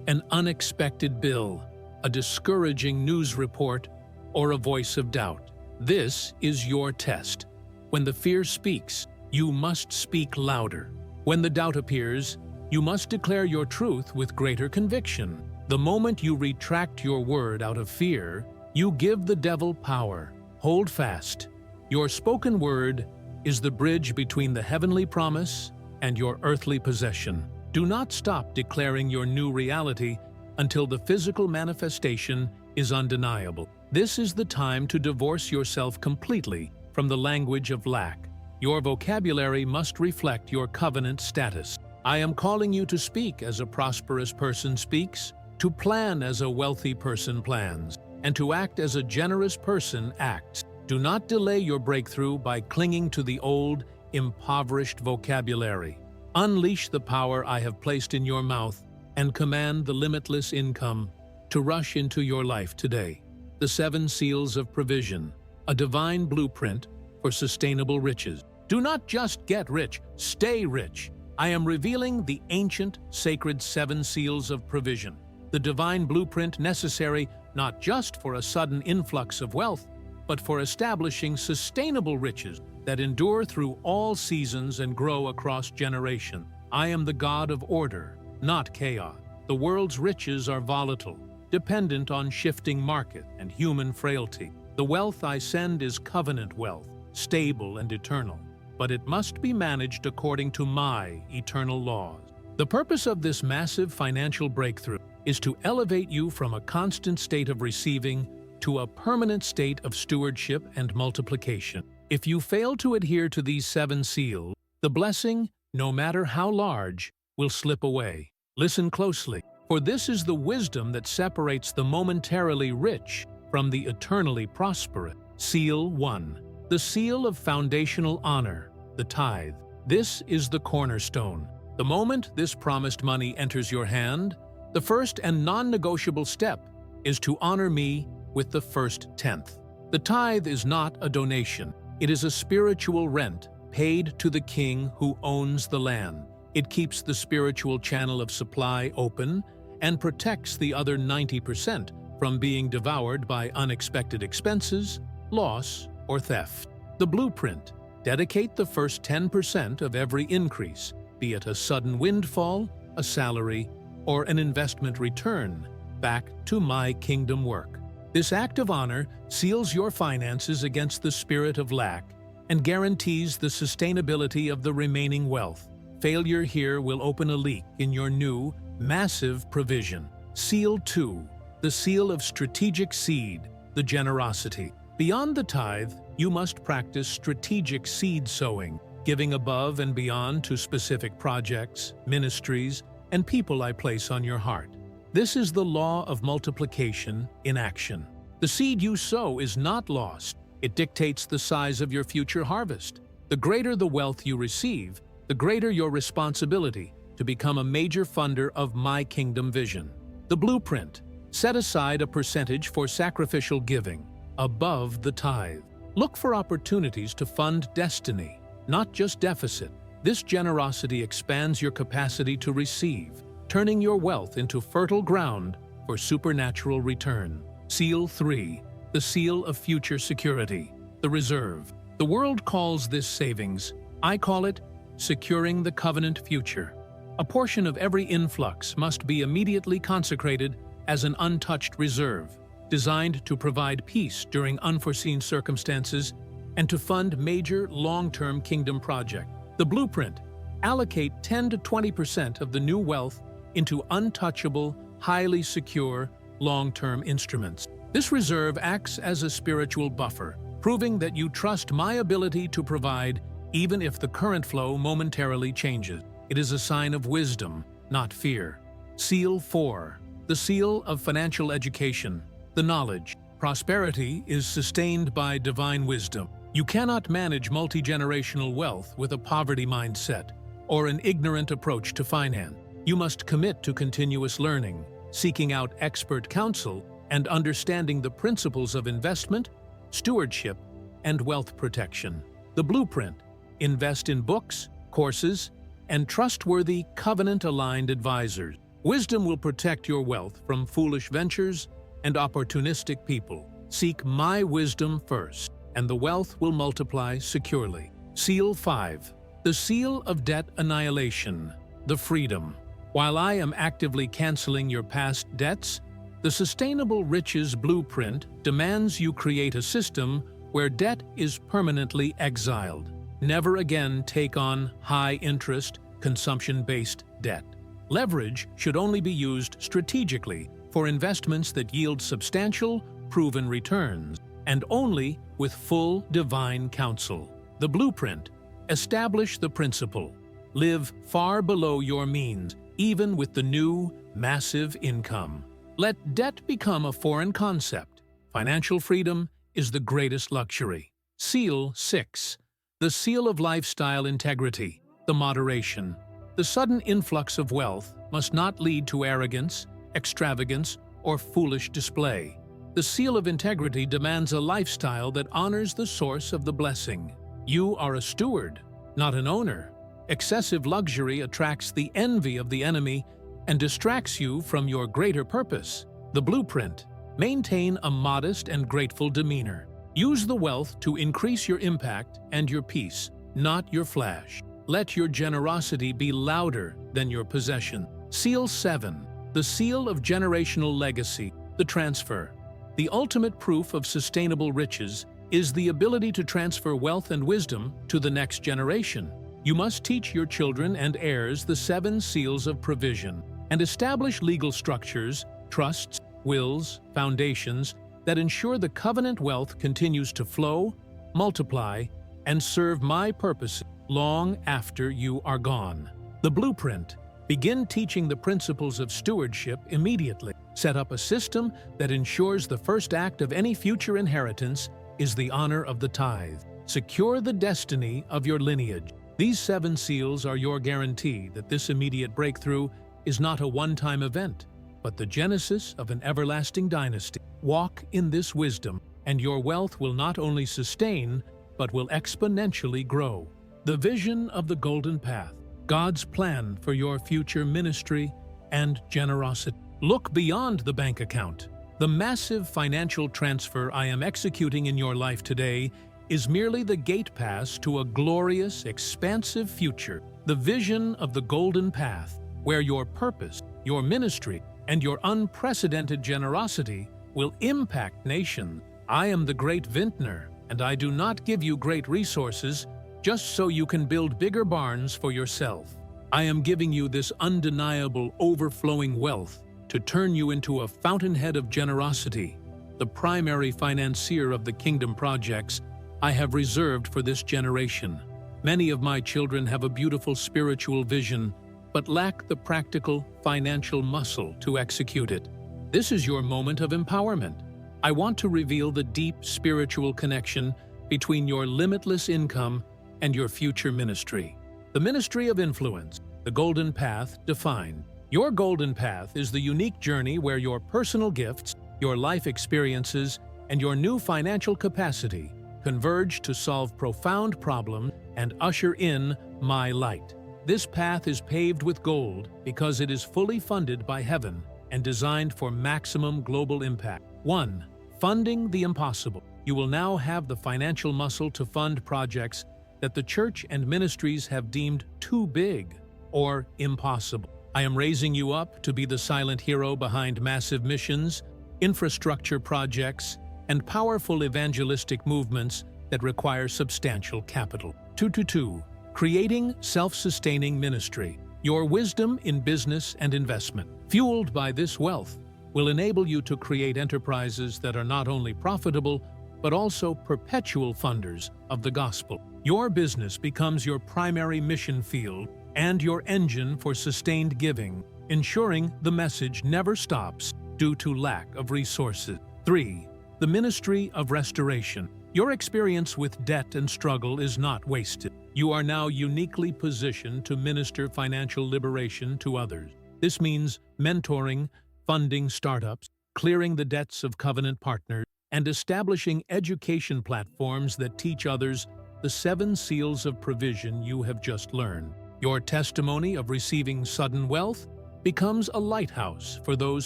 an unexpected bill, a discouraging news report, or a voice of doubt. This is your test. When the fear speaks, you must speak louder. When the doubt appears, you must declare your truth with greater conviction. The moment you retract your word out of fear, you give the devil power. Hold fast. Your spoken word is the bridge between the heavenly promise and your earthly possession. Do not stop declaring your new reality until the physical manifestation is undeniable. This is the time to divorce yourself completely from the language of lack. Your vocabulary must reflect your covenant status. I am calling you to speak as a prosperous person speaks, to plan as a wealthy person plans, and to act as a generous person acts. Do not delay your breakthrough by clinging to the old, impoverished vocabulary. Unleash the power I have placed in your mouth and command the limitless income to rush into your life today. The 7 seals of provision, a divine blueprint for sustainable riches. Do not just get rich, stay rich. I am revealing the ancient, sacred 7 seals of provision, the divine blueprint necessary not just for a sudden influx of wealth, but for establishing sustainable riches that endure through all seasons and grow across generations. I am the God of order, not chaos. The world's riches are volatile, dependent on shifting market and human frailty. The wealth I send is covenant wealth, stable and eternal, but it must be managed according to my eternal laws. The purpose of this massive financial breakthrough is to elevate you from a constant state of receiving to a permanent state of stewardship and multiplication. If you fail to adhere to these 7 seals, the blessing, no matter how large, will slip away. Listen closely, for this is the wisdom that separates the momentarily rich from the eternally prosperous. Seal 1. The seal of foundational honor, the tithe. This is the cornerstone. The moment this promised money enters your hand, the first and non-negotiable step is to honor me with the first tenth. The tithe is not a donation. It is a spiritual rent paid to the king who owns the land. It keeps the spiritual channel of supply open and protects the other 90% from being devoured by unexpected expenses, loss, or theft. The blueprint: dedicate the first 10% of every increase, be it a sudden windfall, a salary, or an investment return, back to my kingdom work. This act of honor seals your finances against the spirit of lack and guarantees the sustainability of the remaining wealth. Failure here will open a leak in your new, massive provision. Seal 2. The seal of strategic seed, the generosity. Beyond the tithe, you must practice strategic seed sowing, giving above and beyond to specific projects, ministries, and people I place on your heart. This is the law of multiplication in action. The seed you sow is not lost. It dictates the size of your future harvest. The greater the wealth you receive, the greater your responsibility to become a major funder of my kingdom vision. The blueprint: set aside a percentage for sacrificial giving, above the tithe. Look for opportunities to fund destiny, not just deficit. This generosity expands your capacity to receive, turning your wealth into fertile ground for supernatural return. Seal 3. The seal of future security, the reserve. The world calls this savings. I call it securing the covenant future. A portion of every influx must be immediately consecrated as an untouched reserve, designed to provide peace during unforeseen circumstances and to fund major long-term kingdom projects. The blueprint: allocate 10 to 20% of the new wealth into untouchable, highly secure, long-term instruments. This reserve acts as a spiritual buffer, proving that you trust my ability to provide even if the current flow momentarily changes. It is a sign of wisdom, not fear. Seal 4. The seal of financial education, the knowledge. Prosperity is sustained by divine wisdom. You cannot manage multi-generational wealth with a poverty mindset or an ignorant approach to finance. You must commit to continuous learning, seeking out expert counsel, and understanding the principles of investment, stewardship, and wealth protection. The Blueprint: invest in books, courses, and trustworthy, covenant-aligned advisors. Wisdom will protect your wealth from foolish ventures and opportunistic people. Seek my wisdom first, and the wealth will multiply securely. Seal 5. The Seal of Debt Annihilation, the Freedom. While I am actively canceling your past debts, the Sustainable Riches Blueprint demands you create a system where debt is permanently exiled. Never again take on high-interest, consumption-based debt. Leverage should only be used strategically for investments that yield substantial, proven returns, and only with full divine counsel. The Blueprint: establish the principle. Live far below your means, even with the new, massive income. Let debt become a foreign concept. Financial freedom is the greatest luxury. Seal 6. The Seal of Lifestyle Integrity, the Moderation. The sudden influx of wealth must not lead to arrogance, extravagance, or foolish display. The Seal of Integrity demands a lifestyle that honors the source of the blessing. You are a steward, not an owner. Excessive luxury attracts the envy of the enemy and distracts you from your greater purpose. The Blueprint: maintain a modest and grateful demeanor. Use the wealth to increase your impact and your peace, not your flash. Let your generosity be louder than your possession. Seal 7. The Seal of Generational Legacy, the Transfer. The ultimate proof of sustainable riches is the ability to transfer wealth and wisdom to the next generation. You must teach your children and heirs the 7 seals of provision and establish legal structures, trusts, wills, foundations that ensure the covenant wealth continues to flow, multiply, and serve my purpose long after you are gone. The Blueprint: begin teaching the principles of stewardship immediately. Set up a system that ensures the first act of any future inheritance is the honor of the tithe. Secure the destiny of your lineage. These 7 seals are your guarantee that this immediate breakthrough is not a one-time event, but the genesis of an everlasting dynasty. Walk in this wisdom, and your wealth will not only sustain, but will exponentially grow. The Vision of the Golden Path: God's plan for your future ministry and generosity. Look beyond the bank account. The massive financial transfer I am executing in your life today is merely the gate pass to a glorious, expansive future. The vision of the Golden Path, where your purpose, your ministry, and your unprecedented generosity will impact nations. I am the great vintner, and I do not give you great resources just so you can build bigger barns for yourself. I am giving you this undeniable, overflowing wealth to turn you into a fountainhead of generosity, the primary financier of the kingdom projects I have reserved for this generation. Many of my children have a beautiful spiritual vision, but lack the practical financial muscle to execute it. This is your moment of empowerment. I want to reveal the deep spiritual connection between your limitless income and your future ministry. The Ministry of Influence, the Golden Path defined. Your Golden Path is the unique journey where your personal gifts, your life experiences, and your new financial capacity converge to solve profound problems and usher in my light. This path is paved with gold because it is fully funded by heaven and designed for maximum global impact. 1. Funding the impossible. You will now have the financial muscle to fund projects that the church and ministries have deemed too big or impossible. I am raising you up to be the silent hero behind massive missions, infrastructure projects, and powerful evangelistic movements that require substantial capital. 2. Creating self-sustaining ministry. Your wisdom in business and investment, fueled by this wealth, will enable you to create enterprises that are not only profitable, but also perpetual funders of the gospel. Your business becomes your primary mission field and your engine for sustained giving, ensuring the message never stops due to lack of resources. 3. The Ministry of Restoration. Your experience with debt and struggle is not wasted. You are now uniquely positioned to minister financial liberation to others. This means mentoring, funding startups, clearing the debts of covenant partners, and establishing education platforms that teach others the 7 seals of provision you have just learned. Your testimony of receiving sudden wealth becomes a lighthouse for those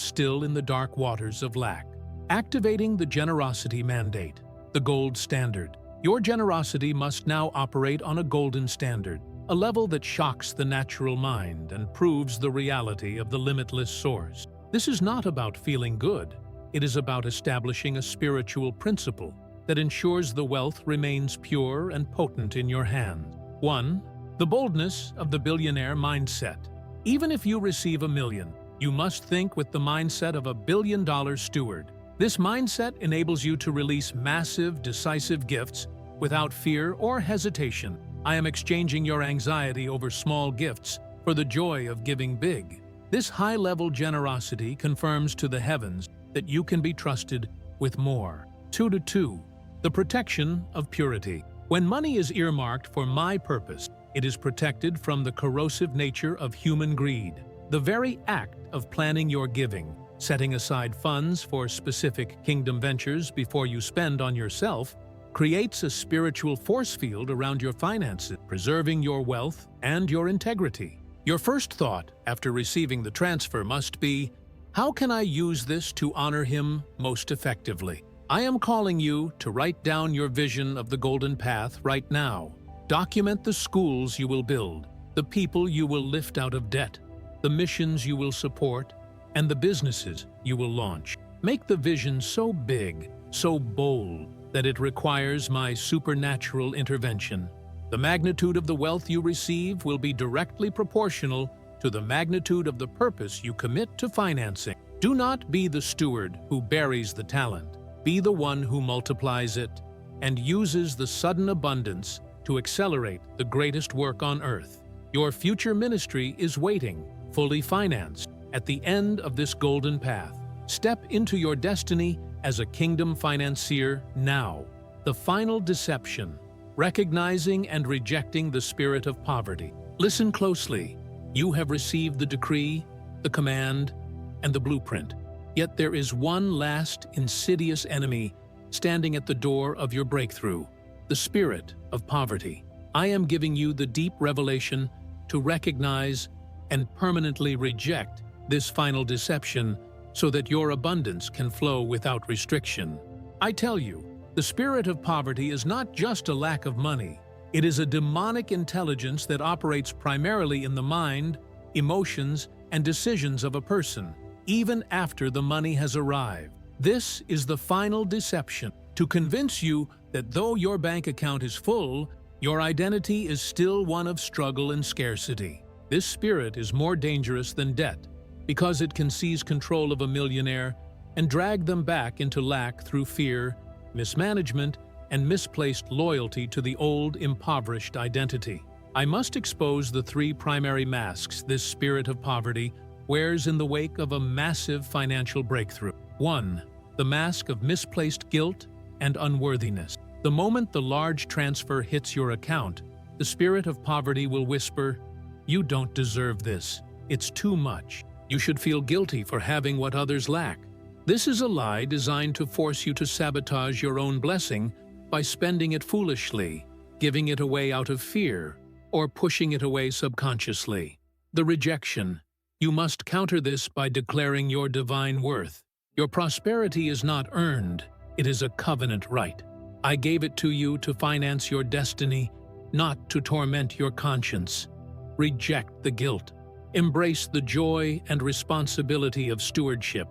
still in the dark waters of lack. Activating the generosity mandate, the gold standard. Your generosity must now operate on a golden standard, a level that shocks the natural mind and proves the reality of the limitless source. This is not about feeling good. It is about establishing a spiritual principle that ensures the wealth remains pure and potent in your hand. 1. The boldness of the billionaire mindset. Even if you receive $1 million, you must think with the mindset of a billion-dollar steward. This mindset enables you to release massive, decisive gifts without fear or hesitation. I am exchanging your anxiety over small gifts for the joy of giving big. This high-level generosity confirms to the heavens that you can be trusted with more. 2. The protection of purity. When money is earmarked for my purpose, it is protected from the corrosive nature of human greed. The very act of planning your giving, setting aside funds for specific kingdom ventures before you spend on yourself, creates a spiritual force field around your finances, preserving your wealth and your integrity. Your first thought after receiving the transfer must be, how can I use this to honor Him most effectively? I am calling you to write down your vision of the golden path right now. Document the schools you will build, the people you will lift out of debt, the missions you will support, and the businesses you will launch. Make the vision so big, so bold, that it requires my supernatural intervention. The magnitude of the wealth you receive will be directly proportional to the magnitude of the purpose you commit to financing. Do not be the steward who buries the talent. Be the one who multiplies it and uses the sudden abundance to accelerate the greatest work on earth. Your future ministry is waiting, fully financed, at the end of this golden path. Step into your destiny as a kingdom financier now. The final deception, recognizing and rejecting the spirit of poverty. Listen closely. You have received the decree, the command, and the blueprint. Yet there is one last insidious enemy standing at the door of your breakthrough, the spirit of poverty. I am giving you the deep revelation to recognize and permanently reject this final deception so that your abundance can flow without restriction. I tell you, the spirit of poverty is not just a lack of money. It is a demonic intelligence that operates primarily in the mind, emotions, and decisions of a person, even after the money has arrived. This is the final deception, to convince you that though your bank account is full, your identity is still one of struggle and scarcity. This spirit is more dangerous than debt, because it can seize control of a millionaire and drag them back into lack through fear, mismanagement, and misplaced loyalty to the old, impoverished identity. I must expose the 3 primary masks this spirit of poverty wears in the wake of a massive financial breakthrough. 1. The mask of misplaced guilt and unworthiness. The moment the large transfer hits your account, the spirit of poverty will whisper, "You don't deserve this. It's too much. You should feel guilty for having what others lack." This is a lie designed to force you to sabotage your own blessing by spending it foolishly, giving it away out of fear, or pushing it away subconsciously. The rejection. You must counter this by declaring your divine worth. Your prosperity is not earned, it is a covenant right. I gave it to you to finance your destiny, not to torment your conscience. Reject the guilt. Embrace the joy and responsibility of stewardship.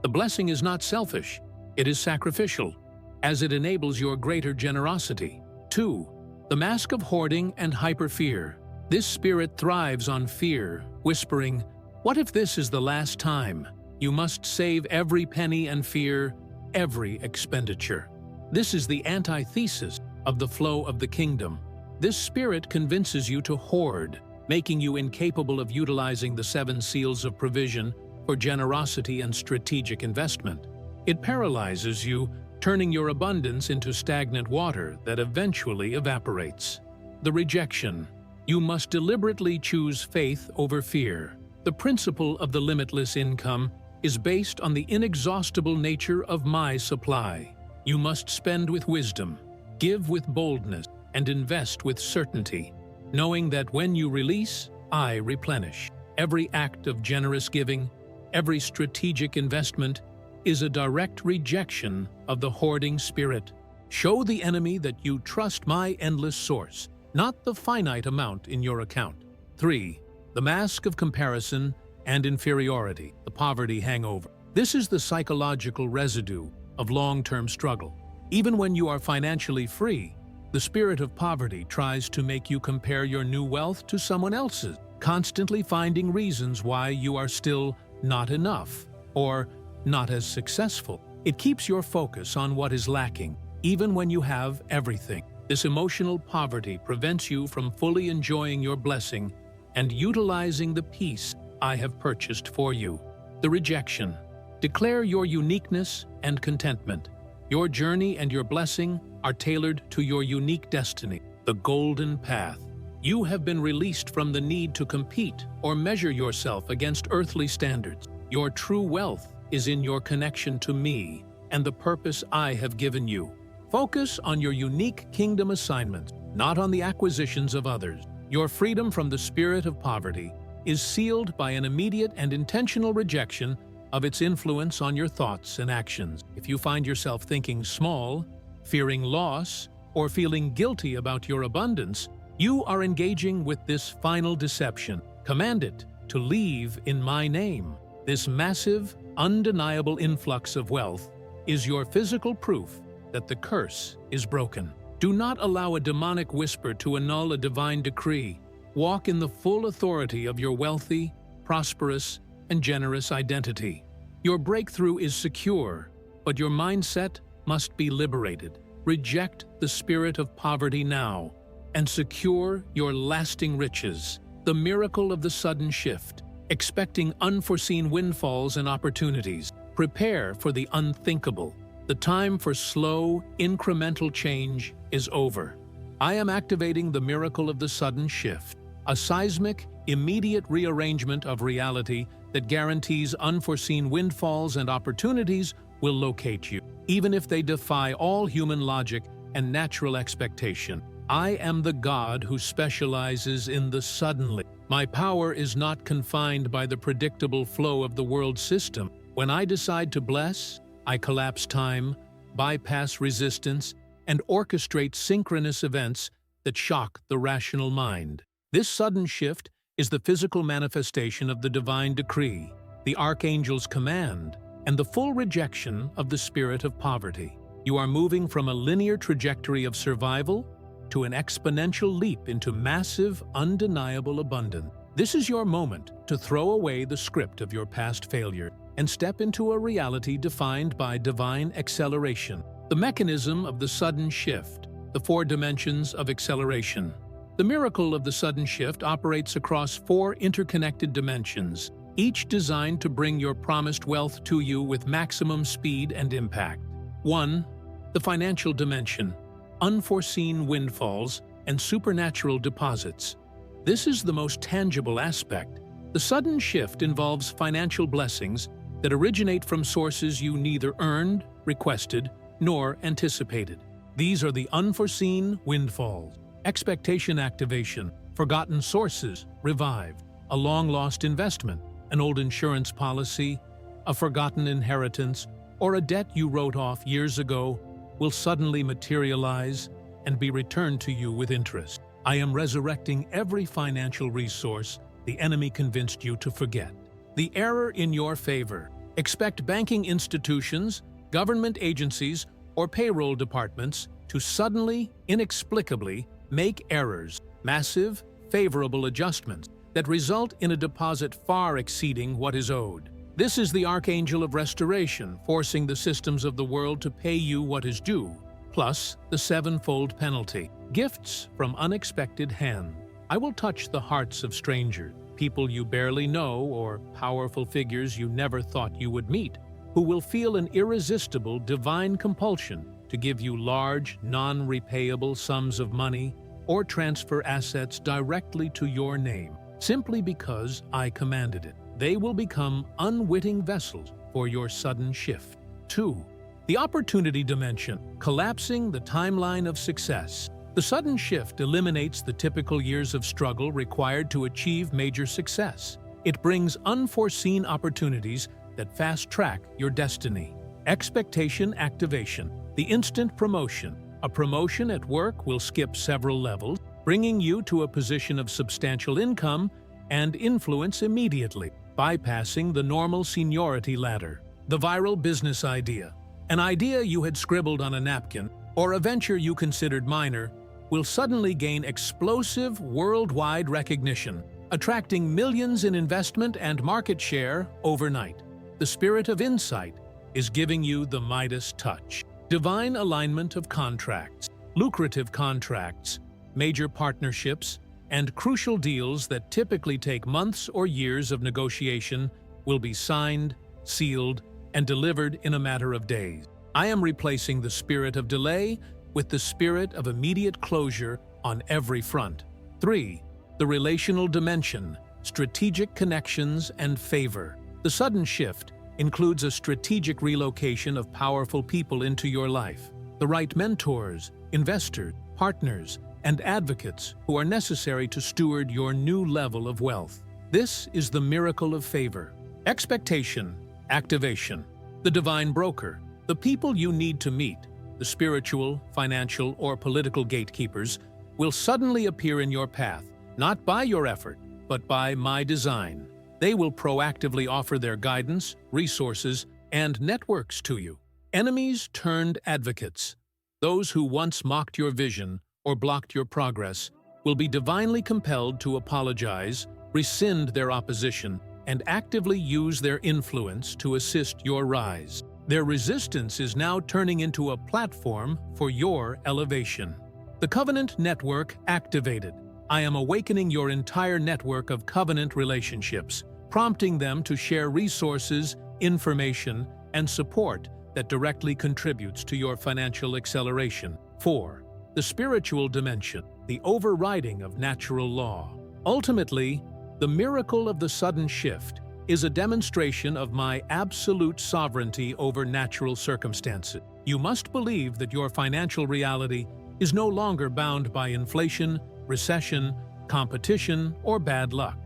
The blessing is not selfish, it is sacrificial, as it enables your greater generosity. 2. The mask of hoarding and hyperfear. This spirit thrives on fear, whispering, "What if this is the last time?" You must save every penny and fear every expenditure. This is the antithesis of the flow of the kingdom. This spirit convinces you to hoard, making you incapable of utilizing the 7 seals of provision for generosity and strategic investment. It paralyzes you turning your abundance into stagnant water that eventually evaporates. The rejection. You must deliberately choose faith over fear. The principle of the limitless income is based on the inexhaustible nature of my supply. You must spend with wisdom, give with boldness, and invest with certainty, knowing that when you release, I replenish. Every act of generous giving, every strategic investment, is a direct rejection of the hoarding spirit. Show the enemy that you trust my endless source, not the finite amount in your account. 3. The mask of comparison and inferiority, the poverty hangover. This is the psychological residue of long-term struggle. Even when you are financially free, the spirit of poverty tries to make you compare your new wealth to someone else's, constantly finding reasons why you are still not enough or not as successful. It keeps your focus on what is lacking, even when you have everything. This emotional poverty prevents you from fully enjoying your blessing and utilizing the peace I have purchased for you. The rejection. Declare your uniqueness and contentment. Your journey and your blessing are tailored to your unique destiny, the golden path. You have been released from the need to compete or measure yourself against earthly standards. Your true wealth is in your connection to me and the purpose I have given you. Focus on your unique kingdom assignments, not on the acquisitions of others. Your freedom from the spirit of poverty is sealed by an immediate and intentional rejection of its influence on your thoughts and actions. If you find yourself thinking small, fearing loss, or feeling guilty about your abundance, you are engaging with this final deception. Command it to leave in my name. This massive, undeniable influx of wealth is your physical proof that the curse is broken. Do not allow a demonic whisper to annul a divine decree. Walk in the full authority of your wealthy, prosperous, and generous identity. Your breakthrough is secure, but your mindset must be liberated. Reject the spirit of poverty now and secure your lasting riches. The miracle of the sudden shift. Expecting unforeseen windfalls and opportunities. Prepare for the unthinkable. The time for slow, incremental change is over. I am activating the miracle of the sudden shift, a seismic, immediate rearrangement of reality that guarantees unforeseen windfalls and opportunities will locate you, even if they defy all human logic and natural expectation. I am the God who specializes in the suddenly. My power is not confined by the predictable flow of the world system. When I decide to bless, I collapse time, bypass resistance, and orchestrate synchronous events that shock the rational mind. This sudden shift is the physical manifestation of the divine decree, the archangel's command, and the full rejection of the spirit of poverty. You are moving from a linear trajectory of survival to an exponential leap into massive, undeniable abundance. This is your moment to throw away the script of your past failure and step into a reality defined by divine acceleration. The mechanism of the sudden shift, the 4 dimensions of acceleration. The miracle of the sudden shift operates across 4 interconnected dimensions, each designed to bring your promised wealth to you with maximum speed and impact. 1. The financial dimension. Unforeseen windfalls and supernatural deposits. This is the most tangible aspect. The sudden shift involves financial blessings that originate from sources you neither earned, requested, nor anticipated. These are the unforeseen windfalls. Expectation activation, forgotten sources revived, a long-lost investment, an old insurance policy, a forgotten inheritance, or a debt you wrote off years ago will suddenly materialize and be returned to you with interest. I am resurrecting every financial resource the enemy convinced you to forget. The error in your favor. Expect banking institutions, government agencies, or payroll departments to suddenly, inexplicably, make errors, massive, favorable adjustments that result in a deposit far exceeding what is owed. This is the Archangel of Restoration, forcing the systems of the world to pay you what is due, plus the 7-fold penalty. Gifts from unexpected hands. I will touch the hearts of strangers, people you barely know or powerful figures you never thought you would meet. who will feel an irresistible divine compulsion to give you large, non-repayable sums of money or transfer assets directly to your name, simply because I commanded it. They will become unwitting vessels for your sudden shift. 2. The opportunity dimension, collapsing the timeline of success. The sudden shift eliminates the typical years of struggle required to achieve major success. It brings unforeseen opportunities that fast-track your destiny. Expectation activation, the instant promotion. A promotion at work will skip several levels, bringing you to a position of substantial income and influence immediately, bypassing the normal seniority ladder. The viral business idea, an idea you had scribbled on a napkin, or a venture you considered minor, will suddenly gain explosive worldwide recognition, attracting millions in investment and market share overnight. The spirit of insight is giving you the Midas touch. Divine alignment of contracts, lucrative contracts, major partnerships, and crucial deals that typically take months or years of negotiation will be signed, sealed, and delivered in a matter of days. I am replacing the spirit of delay with the spirit of immediate closure on every front. 3. The relational dimension, strategic connections and favor. The sudden shift includes a strategic relocation of powerful people into your life. The right mentors, investors, partners, and advocates who are necessary to steward your new level of wealth. This is the miracle of favor. Expectation, activation. The divine broker, the people you need to meet, the spiritual, financial, or political gatekeepers, will suddenly appear in your path, not by your effort, but by my design. They will proactively offer their guidance, resources, and networks to you. Enemies turned advocates. Those who once mocked your vision or blocked your progress will be divinely compelled to apologize, rescind their opposition, and actively use their influence to assist your rise. Their resistance is now turning into a platform for your elevation. The Covenant Network activated. I am awakening your entire network of covenant relationships, prompting them to share resources, information, and support that directly contributes to your financial acceleration. 4. The spiritual dimension, the overriding of natural law. Ultimately, the miracle of the sudden shift is a demonstration of my absolute sovereignty over natural circumstances. You must believe that your financial reality is no longer bound by inflation, recession, competition, or bad luck.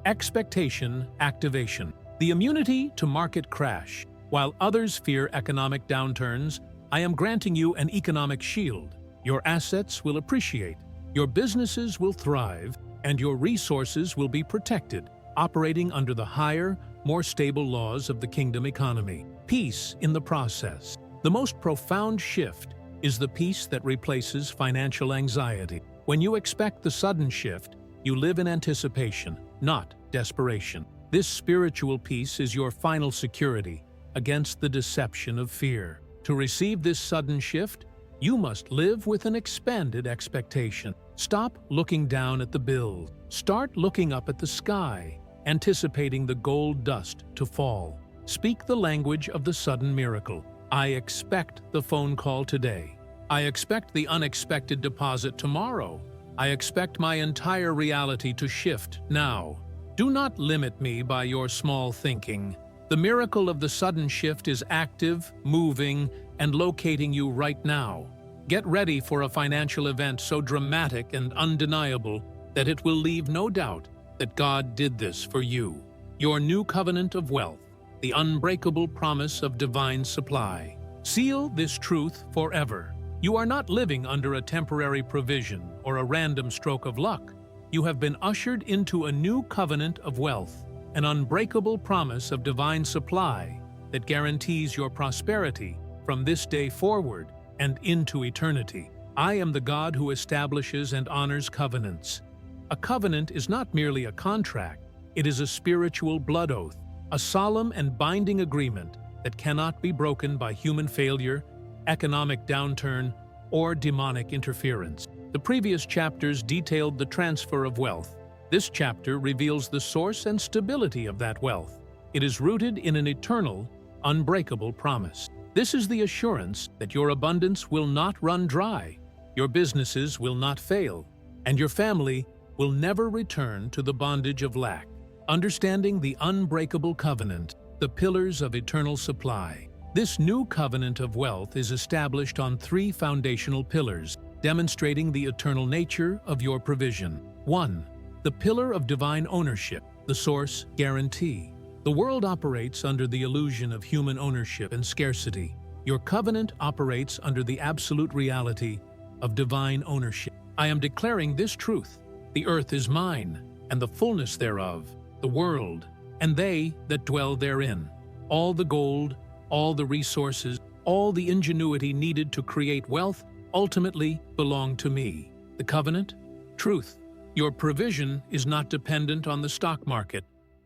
Expectation activation, the immunity to market crash. While others fear economic downturns, I am granting you an economic shield. Your assets will appreciate, your businesses will thrive, and your resources will be protected, operating under the higher, more stable laws of the kingdom economy. Peace in the process. The most profound shift is the peace that replaces financial anxiety. When you expect the sudden shift, you live in anticipation, not desperation. This spiritual peace is your final security against the deception of fear. To receive this sudden shift, you must live with an expanded expectation. Stop looking down at the bills. Start looking up at the sky, anticipating the gold dust to fall. Speak the language of the sudden miracle. I expect the phone call today. I expect the unexpected deposit tomorrow. I expect my entire reality to shift now. Do not limit me by your small thinking. The miracle of the sudden shift is active, moving, and locating you right now. Get ready for a financial event so dramatic and undeniable that it will leave no doubt that God did this for you. Your new covenant of wealth, the unbreakable promise of divine supply. Seal this truth forever. You are not living under a temporary provision or a random stroke of luck. You have been ushered into a new covenant of wealth, an unbreakable promise of divine supply that guarantees your prosperity from this day forward and into eternity. I am the God who establishes and honors covenants. A covenant is not merely a contract, it is a spiritual blood oath, a solemn and binding agreement that cannot be broken by human failure, economic downturn, or demonic interference. The previous chapters detailed the transfer of wealth. This chapter reveals the source and stability of that wealth. It is rooted in an eternal, unbreakable promise. This is the assurance that your abundance will not run dry, your businesses will not fail, and your family will never return to the bondage of lack. Understanding the unbreakable covenant, the pillars of eternal supply. This new covenant of wealth is established on three foundational pillars, demonstrating the eternal nature of your provision. 1. The pillar of divine ownership, the source guarantee. The world operates under the illusion of human ownership and scarcity. Your covenant operates under the absolute reality of divine ownership. I am declaring this truth: the earth is mine, and the fullness thereof, the world, and they that dwell therein. All the gold, all the resources, all the ingenuity needed to create wealth ultimately belong to me. The covenant? Truth. Your provision is not dependent on the stock market,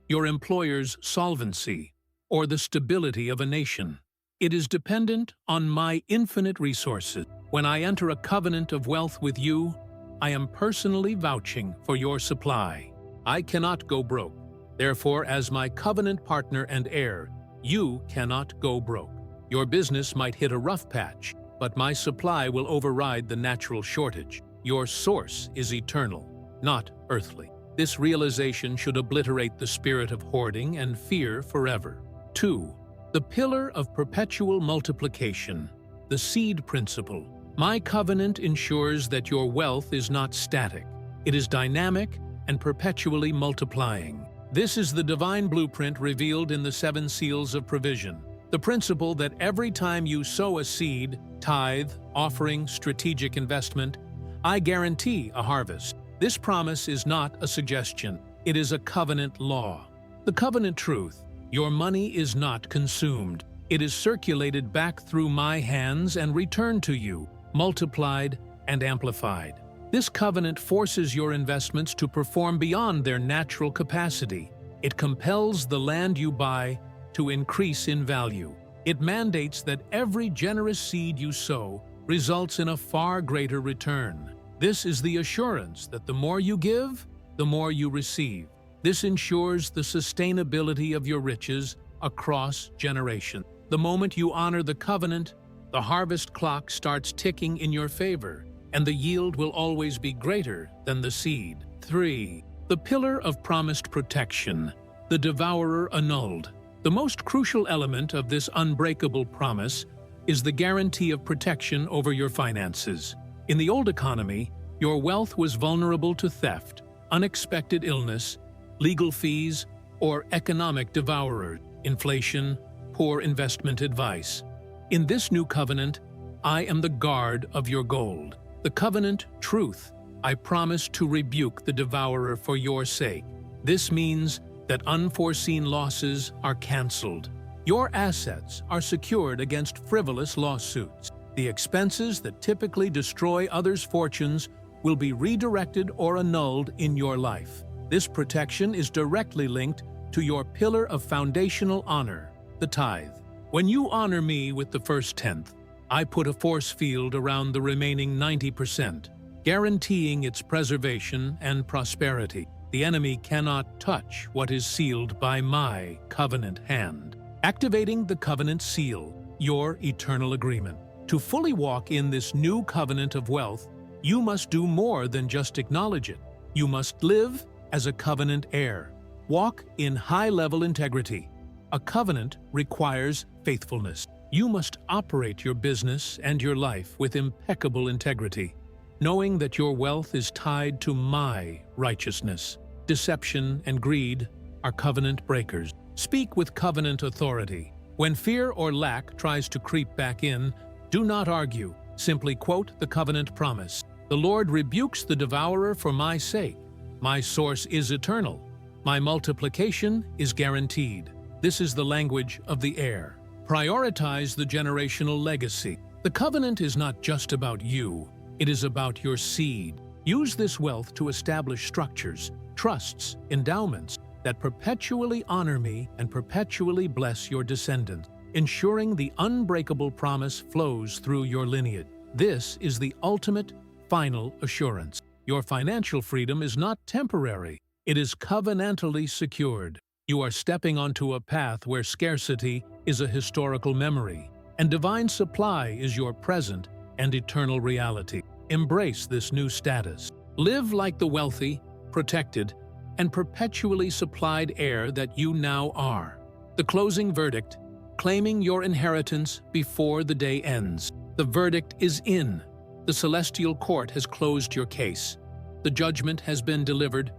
your employer's solvency, or the stability of a nation. It is dependent on my infinite resources. When I enter a covenant of wealth with you, I am personally vouching for your supply. I cannot go broke. Therefore, as my covenant partner and heir, you cannot go broke. Your business might hit a rough patch, but my supply will override the natural shortage. Your source is eternal, not earthly. This realization should obliterate the spirit of hoarding and fear forever. 2. The pillar of perpetual multiplication, the seed principle. My covenant ensures that your wealth is not static. It is dynamic and perpetually multiplying. This is the divine blueprint revealed in the 7 seals of provision. The principle that every time you sow a seed, tithe, offering, strategic investment, I guarantee a harvest. This promise is not a suggestion. It is a covenant law. The covenant truth: your money is not consumed. It is circulated back through my hands and returned to you, multiplied and amplified. This covenant forces your investments to perform beyond their natural capacity. It compels the land you buy to increase in value. It mandates that every generous seed you sow results in a far greater return. This is the assurance that the more you give, the more you receive. This ensures the sustainability of your riches across generations. The moment you honor the covenant, the harvest clock starts ticking in your favor, and the yield will always be greater than the seed. 3. The pillar of promised protection, the devourer annulled. The most crucial element of this unbreakable promise is the guarantee of protection over your finances. In the old economy, your wealth was vulnerable to theft, unexpected illness, legal fees, or economic devourer, inflation, poor investment advice. In this new covenant, I am the guard of your gold. The covenant truth: I promise to rebuke the devourer for your sake. This means that unforeseen losses are canceled. Your assets are secured against frivolous lawsuits. The expenses that typically destroy others' fortunes will be redirected or annulled in your life. This protection is directly linked to your pillar of foundational honor, the tithe. When you honor me with the first tenth, I put a force field around the remaining 90%, guaranteeing its preservation and prosperity. The enemy cannot touch what is sealed by my covenant hand. Activating the covenant seal, your eternal agreement. To fully walk in this new covenant of wealth, you must do more than just acknowledge it. You must live as a covenant heir. Walk in high-level integrity. A covenant requires faithfulness. You must operate your business and your life with impeccable integrity, knowing that your wealth is tied to my righteousness. Deception and greed are covenant breakers. Speak with covenant authority. When fear or lack tries to creep back in, do not argue. Simply quote the covenant promise. The Lord rebukes the devourer for my sake. My source is eternal. My multiplication is guaranteed. This is the language of the heir. Prioritize the generational legacy. The covenant is not just about you. It is about your seed. Use this wealth to establish structures, trusts, endowments that perpetually honor me and perpetually bless your descendants, ensuring the unbreakable promise flows through your lineage. This is the ultimate, final assurance. Your financial freedom is not temporary. It is covenantally secured. You are stepping onto a path where scarcity is a historical memory, and divine supply is your present and eternal reality. Embrace this new status. Live like the wealthy, protected, and perpetually supplied heir that you now are. The closing verdict, claiming your inheritance before the day ends. The verdict is in. The celestial court has closed your case. The judgment has been delivered,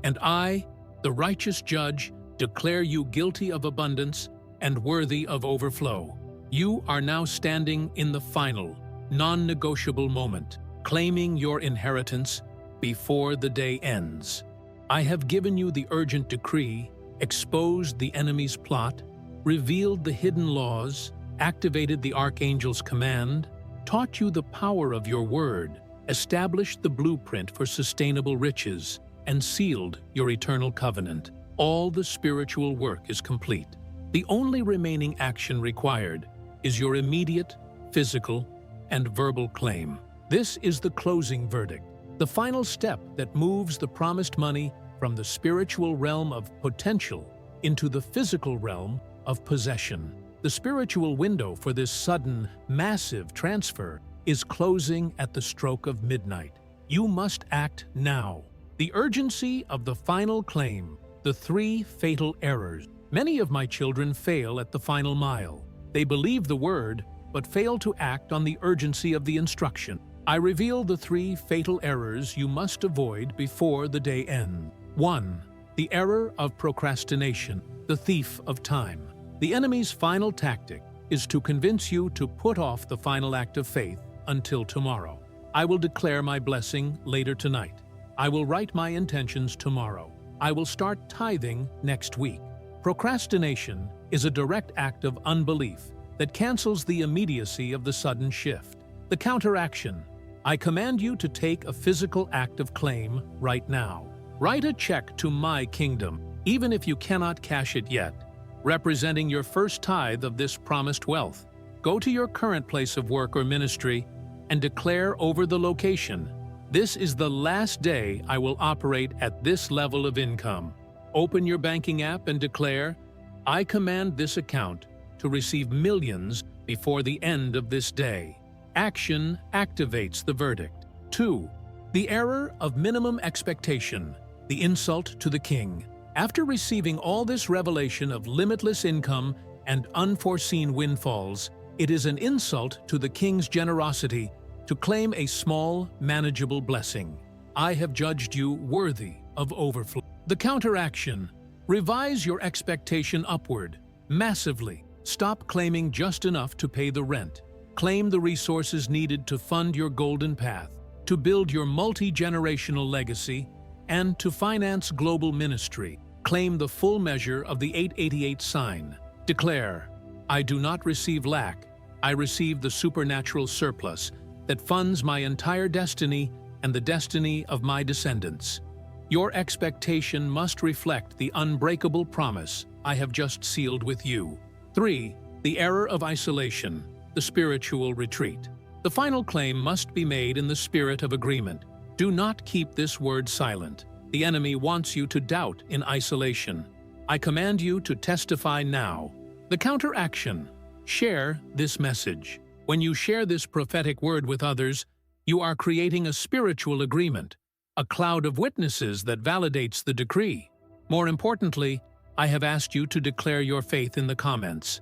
and I, the righteous judge, declare you guilty of abundance and worthy of overflow. You are now standing in the final, non-negotiable moment, claiming your inheritance before the day ends. I have given you the urgent decree, exposed the enemy's plot, revealed the hidden laws, activated the archangel's command, taught you the power of your word, established the blueprint for sustainable riches, and sealed your eternal covenant. All the spiritual work is complete. The only remaining action required is your immediate, physical, and verbal claim. This is the closing verdict, the final step that moves the promised money from the spiritual realm of potential into the physical realm of possession. The spiritual window for this sudden, massive transfer is closing at the stroke of midnight. You must act now. The urgency of the final claim, the 3 fatal errors. Many of my children fail at the final mile. They believe the word, but fail to act on the urgency of the instruction. I reveal the 3 fatal errors you must avoid before the day ends. 1. The error of procrastination, the thief of time. The enemy's final tactic is to convince you to put off the final act of faith until tomorrow. I will declare my blessing later tonight. I will write my intentions tomorrow. I will start tithing next week. Procrastination is a direct act of unbelief that cancels the immediacy of the sudden shift. The counteraction: I command you to take a physical act of claim right now. Write a check to my kingdom, even if you cannot cash it yet, representing your first tithe of this promised wealth. Go to your current place of work or ministry and declare over the location, "This is the last day I will operate at this level of income." Open your banking app and declare, "I command this account to receive millions before the end of this day." Action activates the verdict. 2. The error of minimum expectation, the insult to the king. After receiving all this revelation of limitless income and unforeseen windfalls, it is an insult to the king's generosity to claim a small, manageable blessing. I have judged you worthy of overflow. The counteraction: revise your expectation upward, massively. Stop claiming just enough to pay the rent. Claim the resources needed to fund your golden path, to build your multi-generational legacy, and to finance global ministry. Claim the full measure of the 888 sign. Declare, "I do not receive lack. I receive the supernatural surplus that funds my entire destiny and the destiny of my descendants." Your expectation must reflect the unbreakable promise I have just sealed with you. 3. The error of isolation, the spiritual retreat. The final claim must be made in the spirit of agreement. Do not keep this word silent. The enemy wants you to doubt in isolation. I command you to testify now. The counteraction: share this message. When you share this prophetic word with others, you are creating a spiritual agreement, a cloud of witnesses that validates the decree. More importantly, I have asked you to declare your faith in the comments.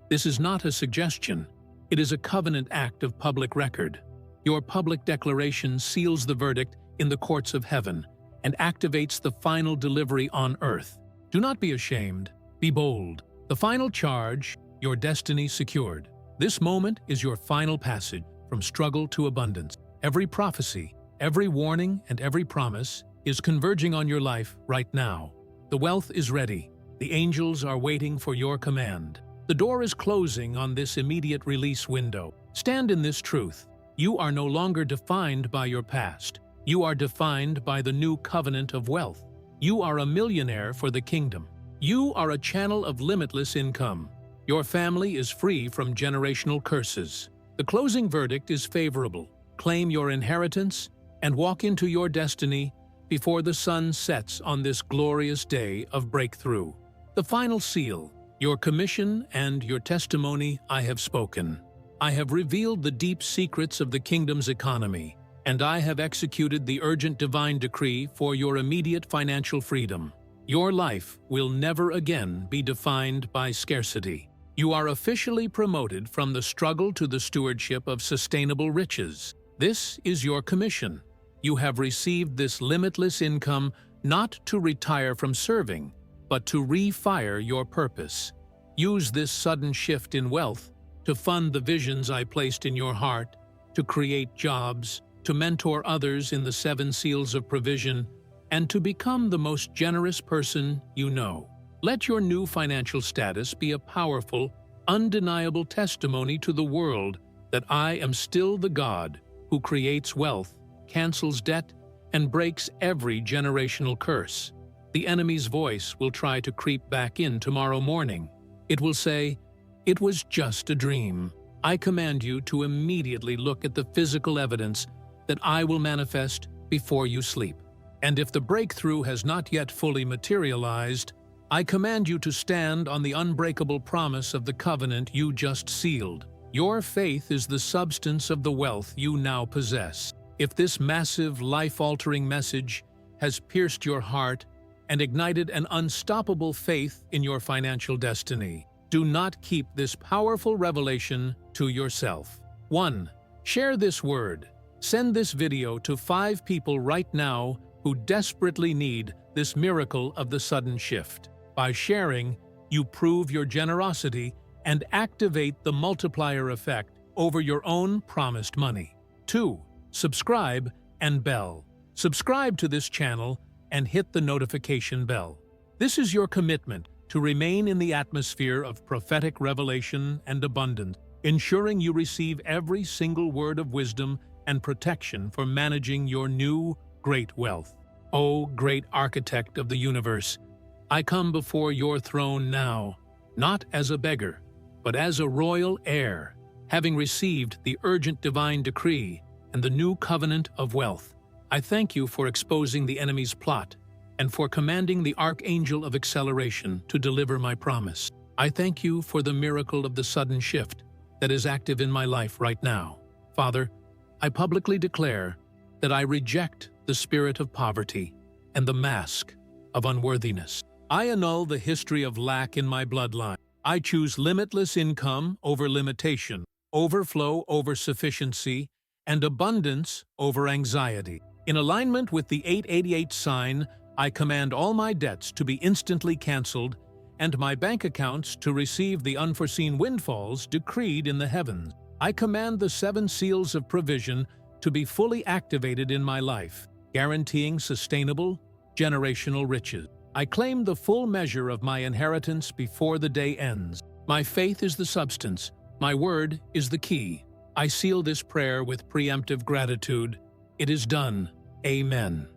This is not a suggestion. It is a covenant act of public record. Your public declaration seals the verdict in the courts of heaven and activates the final delivery on earth. Do not be ashamed. Be bold. The final charge: your destiny secured. This moment is your final passage from struggle to abundance. Every prophecy, every warning, and every promise is converging on your life right now. The wealth is ready. The angels are waiting for your command. The door is closing on this immediate release window. Stand in this truth. You are no longer defined by your past. You are defined by the new covenant of wealth. You are a millionaire for the kingdom. You are a channel of limitless income. Your family is free from generational curses. The closing verdict is favorable. Claim your inheritance and walk into your destiny before the sun sets on this glorious day of breakthrough. The final seal, your commission and your testimony I have spoken. I have revealed the deep secrets of the kingdom's economy, and I have executed the urgent divine decree for your immediate financial freedom. Your life will never again be defined by scarcity. You are officially promoted from the struggle to the stewardship of sustainable riches. This is your commission. You have received this limitless income not to retire from serving, but to refire your purpose. Use this sudden shift in wealth to fund the visions I placed in your heart, to create jobs, to mentor others in the 7 seals of provision, and to become the most generous person you know. Let your new financial status be a powerful, undeniable testimony to the world that I am still the God who creates wealth, cancels debt, and breaks every generational curse. The enemy's voice will try to creep back in tomorrow morning. It will say, "It was just a dream." I command you to immediately look at the physical evidence that I will manifest before you sleep. And if the breakthrough has not yet fully materialized, I command you to stand on the unbreakable promise of the covenant you just sealed. Your faith is the substance of the wealth you now possess. If this massive, life-altering message has pierced your heart and ignited an unstoppable faith in your financial destiny, do not keep this powerful revelation to yourself. 1. Share this word. Send this video to 5 people right now who desperately need this miracle of the sudden shift. By sharing, you prove your generosity and activate the multiplier effect over your own promised money. 2. Subscribe and bell. Subscribe to this channel and hit the notification bell. This is your commitment to remain in the atmosphere of prophetic revelation and abundance, ensuring you receive every single word of wisdom and protection for managing your new great wealth. O great architect of the universe, I come before your throne now, not as a beggar, but as a royal heir, having received the urgent divine decree and the new covenant of wealth. I thank you for exposing the enemy's plot and for commanding the archangel of acceleration to deliver my promise. I thank you for the miracle of the sudden shift that is active in my life right now. Father, I publicly declare that I reject the spirit of poverty and the mask of unworthiness. I annul the history of lack in my bloodline. I choose limitless income over limitation, overflow over sufficiency, and abundance over anxiety. In alignment with the 888 sign, I command all my debts to be instantly canceled and my bank accounts to receive the unforeseen windfalls decreed in the heavens. I command the 7 seals of provision to be fully activated in my life, guaranteeing sustainable, generational riches. I claim the full measure of my inheritance before the day ends. My faith is the substance. My word is the key. I seal this prayer with preemptive gratitude. It is done. Amen.